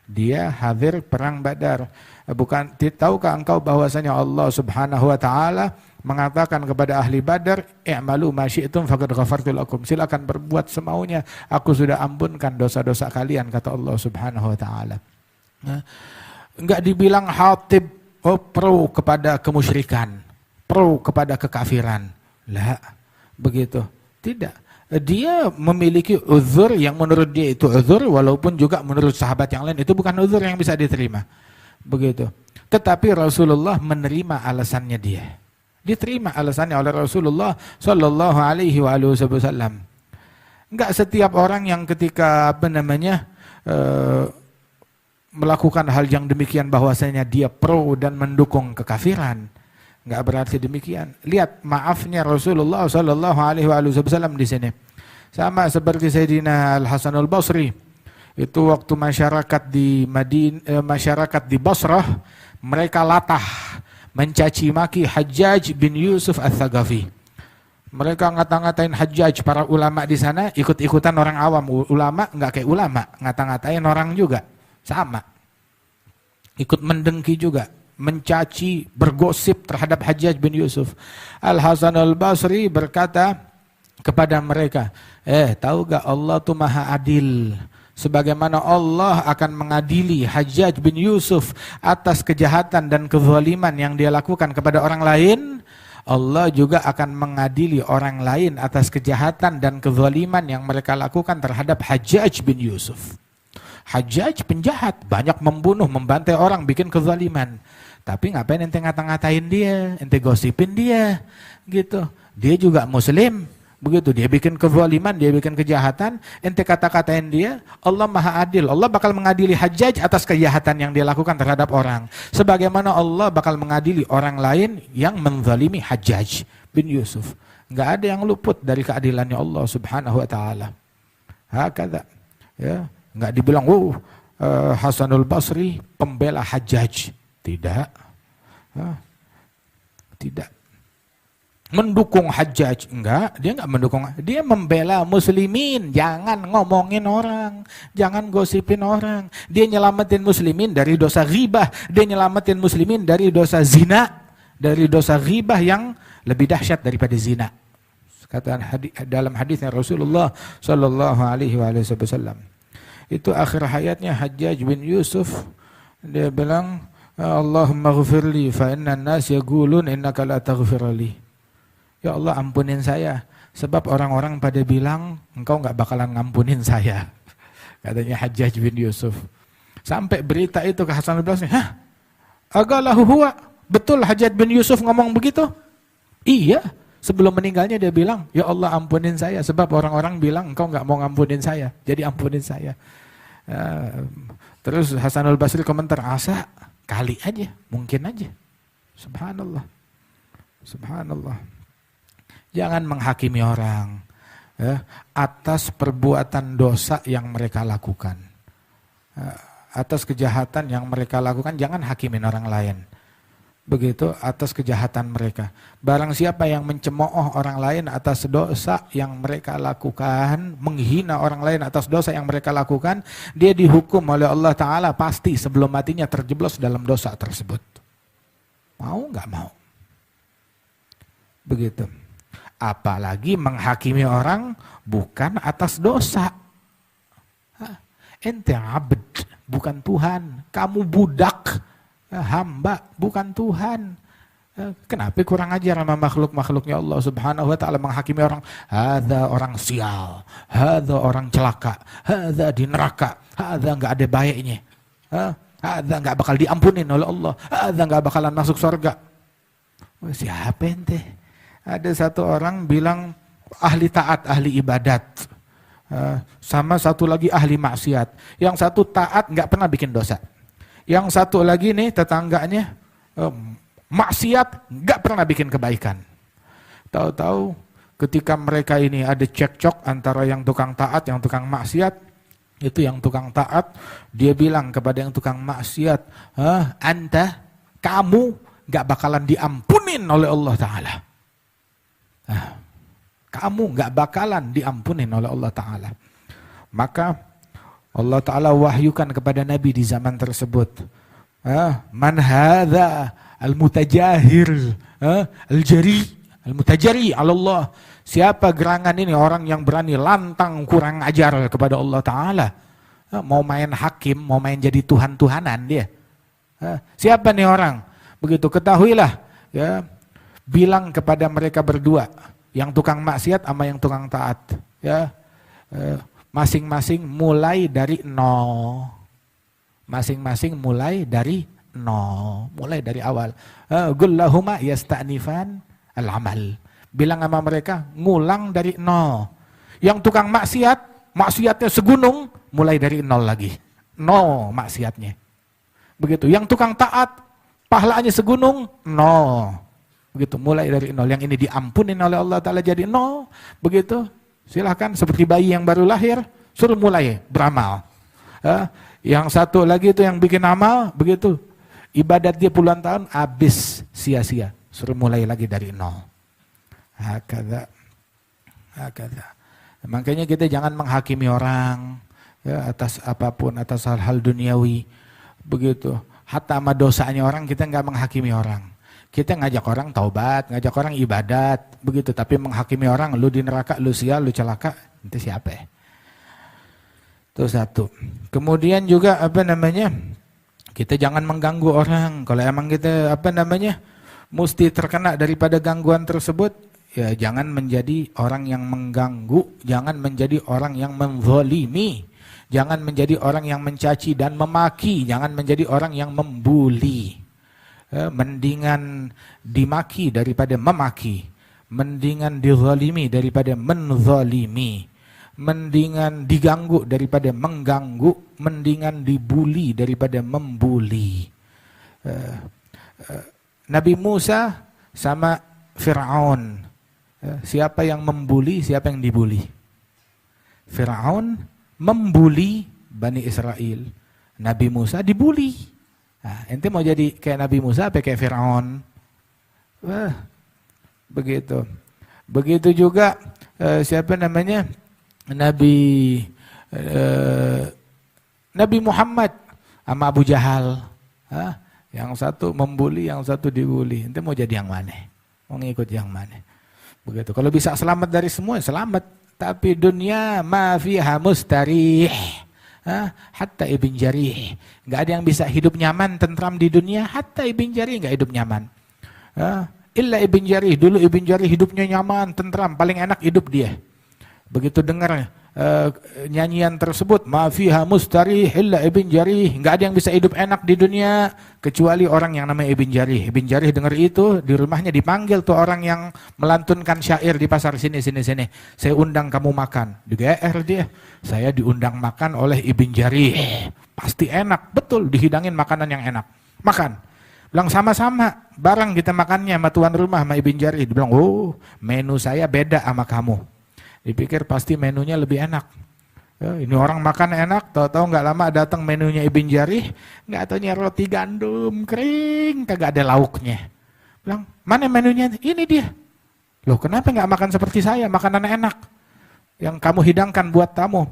S1: Dia hadir perang Badar. Bukan, tahukah engkau bahwasanya Allah Subhanahu wa taala mengatakan kepada ahli Badar, i'malu ma syi'tum faqad ghafartu lakum. Silakan berbuat semaunya, aku sudah ampunkan dosa-dosa kalian, kata Allah Subhanahu wa taala. Enggak dibilang Hatib pro kepada kemusyrikan, pro kepada kekafiran. Lah, begitu. Tidak. Dia memiliki uzur yang menurut dia itu uzur, walaupun juga menurut sahabat yang lain itu bukan uzur yang bisa diterima. Begitu. Tetapi Rasulullah menerima alasannya dia. Diterima alasannya oleh Rasulullah sallallahu alaihi wasallam. Enggak setiap orang yang ketika melakukan hal yang demikian bahwasanya dia pro dan mendukung kekafiran. Enggak berarti demikian. Lihat maafnya Rasulullah sallallahu alaihi wasallam di sini. Sama seperti Sayyidina Al-Hasan Al-Basri. Itu waktu masyarakat di masyarakat di Basrah, mereka latah mencaci maki Hajjaj bin Yusuf Al-Thaqafi. Mereka ngata-ngatain Hajjaj, para ulama di sana ikut-ikutan orang awam. Ulama enggak kayak ulama, ngata-ngatain orang juga. Sama. Ikut mendengki juga, mencaci, bergosip terhadap Hajjaj bin Yusuf. Al-Hasan Al-Basri berkata kepada mereka, tahu gak Allah tuh maha adil. Sebagaimana Allah akan mengadili Hajjaj bin Yusuf atas kejahatan dan kezaliman yang dia lakukan kepada orang lain, Allah juga akan mengadili orang lain atas kejahatan dan kezaliman yang mereka lakukan terhadap Hajjaj bin Yusuf. Hajjaj penjahat, banyak membunuh, membantai orang, bikin kezaliman. Tapi ngapain ente ngata-ngatain dia, ente gosipin dia, gitu. Dia juga muslim. Begitu, dia bikin kezaliman, dia bikin kejahatan, ente kata-katain dia, Allah maha adil. Allah bakal mengadili Hajjaj atas kejahatan yang dia lakukan terhadap orang. Sebagaimana Allah bakal mengadili orang lain yang menzalimi Hajjaj bin Yusuf. Enggak ada yang luput dari keadilannya Allah Subhanahu wa taala. Hakadha. Ya, enggak dibilang, Hasanul Basri pembela Hajjaj. Tidak. Tidak. Mendukung Hajjaj, enggak, dia enggak mendukung, dia membela muslimin, jangan ngomongin orang, jangan gosipin orang. Dia nyelamatin muslimin dari dosa ghibah, dia nyelamatin muslimin dari dosa zina, dari dosa ghibah yang lebih dahsyat daripada zina. Kata dalam hadisnya Rasulullah sallallahu alaihi wasallam. Itu akhir hayatnya Hajjaj bin Yusuf, dia bilang, Allahumma ghfirli fa inna an-nas yaqulun innaka la taghfirli. Ya Allah ampunin saya, sebab orang-orang pada bilang engkau enggak bakalan ngampunin saya. Katanya Hajjaj bin Yusuf. Sampai berita itu ke Hasan al-Basri, agalahu huwa, betul Hajjaj bin Yusuf ngomong begitu? Iya, sebelum meninggalnya dia bilang, ya Allah ampunin saya, sebab orang-orang bilang engkau enggak mau ngampunin saya, jadi ampunin saya. Terus Hasanul Basri komentar, asa kali aja, mungkin aja. Subhanallah. Subhanallah. Jangan menghakimi orang atas perbuatan dosa yang mereka lakukan. Atas kejahatan yang mereka lakukan, jangan hakimin orang lain. Begitu, atas kejahatan mereka. Barang siapa yang mencemooh orang lain atas dosa yang mereka lakukan, menghina orang lain atas dosa yang mereka lakukan, dia dihukum oleh Allah Ta'ala pasti sebelum matinya terjeblos dalam dosa tersebut. Mau nggak mau? Begitu. Apalagi menghakimi orang bukan atas dosa. Ente abd, bukan Tuhan. Kamu budak, hamba, bukan Tuhan. Kenapa kurang ajar sama makhluk-makhluknya Allah Subhanahu wa Ta'ala menghakimi orang? Hadza orang sial, hadza orang celaka, hadza di neraka, hadza enggak ada baiknya. Hadza enggak bakal diampunin oleh Allah, hadza enggak bakalan masuk surga. Siapa ente? Ada satu orang bilang ahli taat, ahli ibadat. Sama satu lagi ahli maksiat. Yang satu taat enggak pernah bikin dosa. Yang satu lagi nih tetangganya maksiat nggak pernah bikin kebaikan. Tahu-tahu ketika mereka ini ada cekcok antara yang tukang taat, yang tukang maksiat, itu yang tukang taat dia bilang kepada yang tukang maksiat, anta, kamu nggak bakalan diampunin oleh Allah Ta'ala. Kamu nggak bakalan diampunin oleh Allah Ta'ala. Maka Allah Ta'ala wahyukan kepada Nabi di zaman tersebut, man hadza al-mutajahir, al-mutajari ala Allah. Siapa gerangan ini, orang yang berani lantang kurang ajar kepada Allah Ta'ala. Mau main hakim, mau main jadi Tuhan-Tuhanan dia. Siapa nih orang? Begitu, ketahuilah, ya, bilang kepada mereka berdua, yang tukang maksiat sama yang tukang taat, ya, masing-masing mulai dari nol. Masing-masing mulai dari nol, mulai dari awal. Gullahuma yasta'nifan al-amal. Bilang sama mereka, ngulang dari nol. Yang tukang maksiat, maksiatnya segunung, mulai dari nol lagi. Nol maksiatnya. Begitu. Yang tukang taat, pahalanya segunung, nol. Begitu, mulai dari nol. Yang ini diampunin oleh Allah Ta'ala jadi nol. Begitu, silahkan seperti bayi yang baru lahir, suruh mulai beramal. Yang satu lagi itu yang bikin amal, begitu, ibadat dia puluhan tahun, habis sia-sia. Suruh mulai lagi dari nol. Hakadha. Makanya kita jangan menghakimi orang, ya, atas apapun, atas hal-hal duniawi. Begitu. Hatta sama dosanya orang kita nggak menghakimi orang. Kita ngajak orang taubat, ngajak orang ibadat, begitu. Tapi menghakimi orang, lu di neraka, lu sial, lu celaka, itu siapa ya? Itu satu. Kemudian juga kita jangan mengganggu orang. Kalau emang kita mesti terkena daripada gangguan tersebut, ya jangan menjadi orang yang mengganggu, jangan menjadi orang yang menzalimi, jangan menjadi orang yang mencaci dan memaki, jangan menjadi orang yang membuli. Mendingan dimaki daripada memaki, mendingan dizalimi daripada menzalimi, mendingan diganggu daripada mengganggu, mendingan dibuli daripada membuli. Nabi Musa sama Fir'aun, siapa yang membuli, siapa yang dibuli? Fir'aun membuli Bani Israel, Nabi Musa dibuli. Nah, ente mau jadi kayak Nabi Musa apa kayak Fir'aun? Begitu. Begitu juga Nabi Muhammad sama Abu Jahal. Yang satu membuli, yang satu dibuli. Ente mau jadi yang mana? Mau ngikut yang mana? Begitu. Kalau bisa selamat dari semua, selamat. Tapi dunia ma fiha mustarih. Hatta Ibn Jarih. Gak ada yang bisa hidup nyaman, tentram di dunia. Hatta Ibn Jarih gak hidup nyaman. Illa Ibn Jarih. Dulu Ibn Jarih hidupnya nyaman, tentram. Paling enak hidup dia. Begitu dengar nyanyian tersebut, ma fiha mustarih illa ibn Jarih, nggak ada yang bisa hidup enak di dunia kecuali orang yang namanya Ibn Jarih. Ibn Jarih dengar itu, di rumahnya dipanggil tuh orang yang melantunkan syair di pasar, sini, saya undang kamu makan. Di GR dia, saya diundang makan oleh Ibn Jarih, pasti enak, betul, dihidangin makanan yang enak, makan. Bilang sama-sama, bareng kita makannya sama tuan rumah, sama Ibn Jarih. Dia bilang, oh menu saya beda sama kamu. Dipikir pasti menunya lebih enak. Ya, ini orang makan enak, tahu-tahu nggak lama datang menunya Ibn Jarih, nggak taunya roti gandum kering, kagak ada lauknya. Bilang, mana menunya? Ini dia. Loh, kenapa nggak makan seperti saya, makanan enak yang kamu hidangkan buat tamu?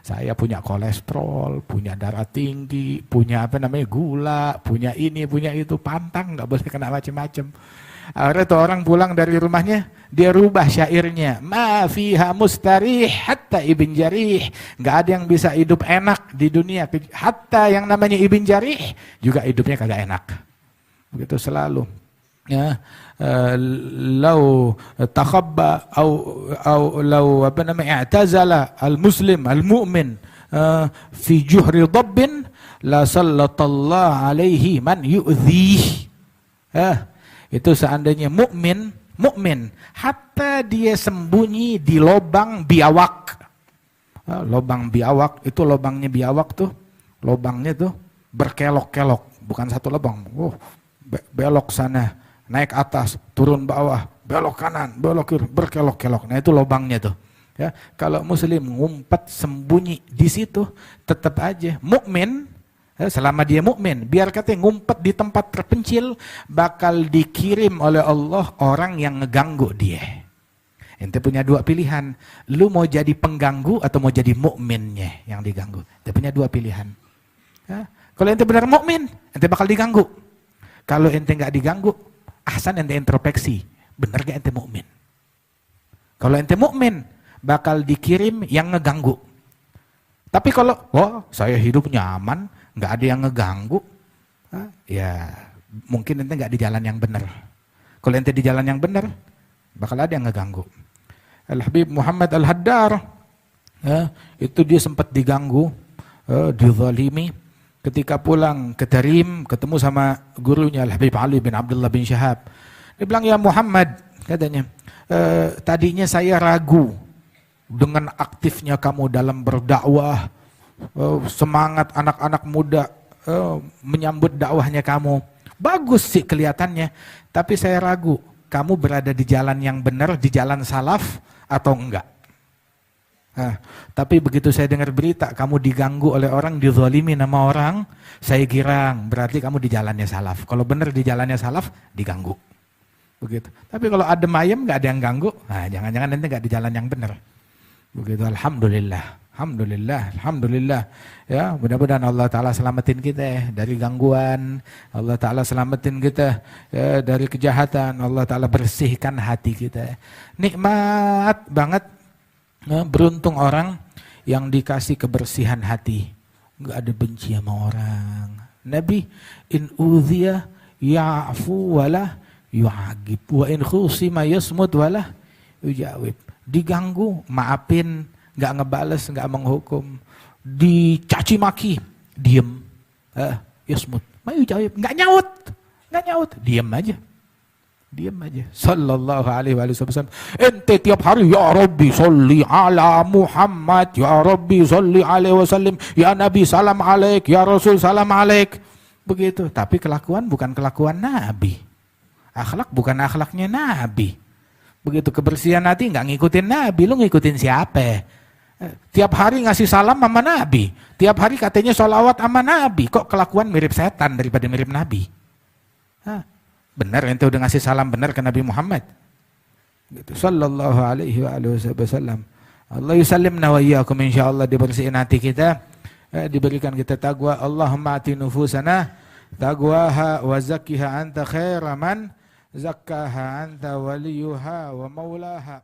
S1: Saya punya kolesterol, punya darah tinggi, punya gula, punya ini, punya itu, pantang, nggak boleh kena macam-macam. Akhirnya tuh orang pulang dari rumahnya, dia rubah syairnya, ma fiha mustarih hatta Ibn Jarih, nggak ada yang bisa hidup enak di dunia, hatta yang namanya Ibn Jarih juga hidupnya kagak enak. Begitu selalu. Ya, lau takhabba au lau i'tazala al-muslim al-mu'min fi juhri dabbin la sallatallahu alaihi man yu'dhih. Itu seandainya mukmin hatta dia sembunyi di lobang biawak. Lobang biawak, itu lobangnya biawak tuh, lobangnya tuh berkelok-kelok, bukan satu lobang. Belok sana, naik atas, turun bawah, belok kanan, belok kiri, berkelok-kelok. Nah itu lobangnya tuh. Ya, kalau muslim ngumpet sembunyi di situ, tetap aja mukmin. Selama dia mukmin, biar katanya ngumpet di tempat terpencil, bakal dikirim oleh Allah orang yang ngeganggu dia. Ente punya dua pilihan, lu mau jadi pengganggu atau mau jadi mukminnya yang diganggu. Ente punya dua pilihan. Ya. Kalau ente benar mukmin, ente bakal diganggu. Kalau ente nggak diganggu, ahsan ente introspeksi, benar gak ente mukmin? Kalau ente mukmin, bakal dikirim yang ngeganggu. Tapi kalau, saya hidup nyaman, nggak ada yang ngeganggu, ya mungkin ente nggak di jalan yang benar. Kalau ente di jalan yang benar, bakal ada yang ngeganggu. Al-Habib Muhammad Al-Haddar, itu dia sempat diganggu, dizalimi. Ketika pulang ke Tarim, ketemu sama gurunya Al-Habib Ali bin Abdullah bin Syahab. Dia bilang, ya Muhammad, katanya, tadinya saya ragu dengan aktifnya kamu dalam berdakwah, semangat anak-anak muda menyambut dakwahnya kamu. Bagus sih kelihatannya, tapi saya ragu, kamu berada di jalan yang benar, di jalan salaf atau enggak. Tapi begitu saya dengar berita kamu diganggu oleh orang, dizalimi nama orang, saya kira berarti kamu di jalannya salaf. Kalau benar di jalannya salaf, diganggu. Begitu. Tapi kalau adem ayem nggak ada yang ganggu, jangan-jangan nanti nggak di jalan yang benar. Begitu. Alhamdulillah. Ya, mudah-mudahan Allah Ta'ala selamatin kita dari gangguan, Allah Ta'ala selamatin kita dari kejahatan, Allah Ta'ala bersihkan hati kita. Nikmat banget, beruntung orang yang dikasih kebersihan hati, nggak ada benci sama orang. Nabi, in udhiya ya'fu wala yu'agib, wa in khusima yasmut wala yujawib. Diganggu, maafin, nggak ngebales, nggak menghukum. Dicaci maki, diem. Yasmut, yujawib, nggak nyaut, diem aja. Sallallahu alaihi wasallam. Ente tiap hari, ya Rabbi sholli ala Muhammad, ya Rabbi sholli alaihi wasallam, ya Nabi salam alaik, ya Rasul salam alaik. Begitu. Tapi kelakuan bukan kelakuan Nabi. Akhlak bukan akhlaknya Nabi. Begitu kebersihan hati nggak ngikutin Nabi, lu ngikutin siapa? Tiap hari ngasih salam sama Nabi, tiap hari katanya sholawat sama Nabi, kok kelakuan mirip setan daripada mirip Nabi? Benar ente udah ngasih salam benar ke Nabi Muhammad? Gitu. Sallallahu alaihi wasallam. Allah yusallimna wa iyyakum, insyaallah dibersihin hati kita, diberikan kita taqwa. Allahumma ati nufusana taqwaha wa zakkiha anta khairaman zakkaha anta waliyuha wa maulaha.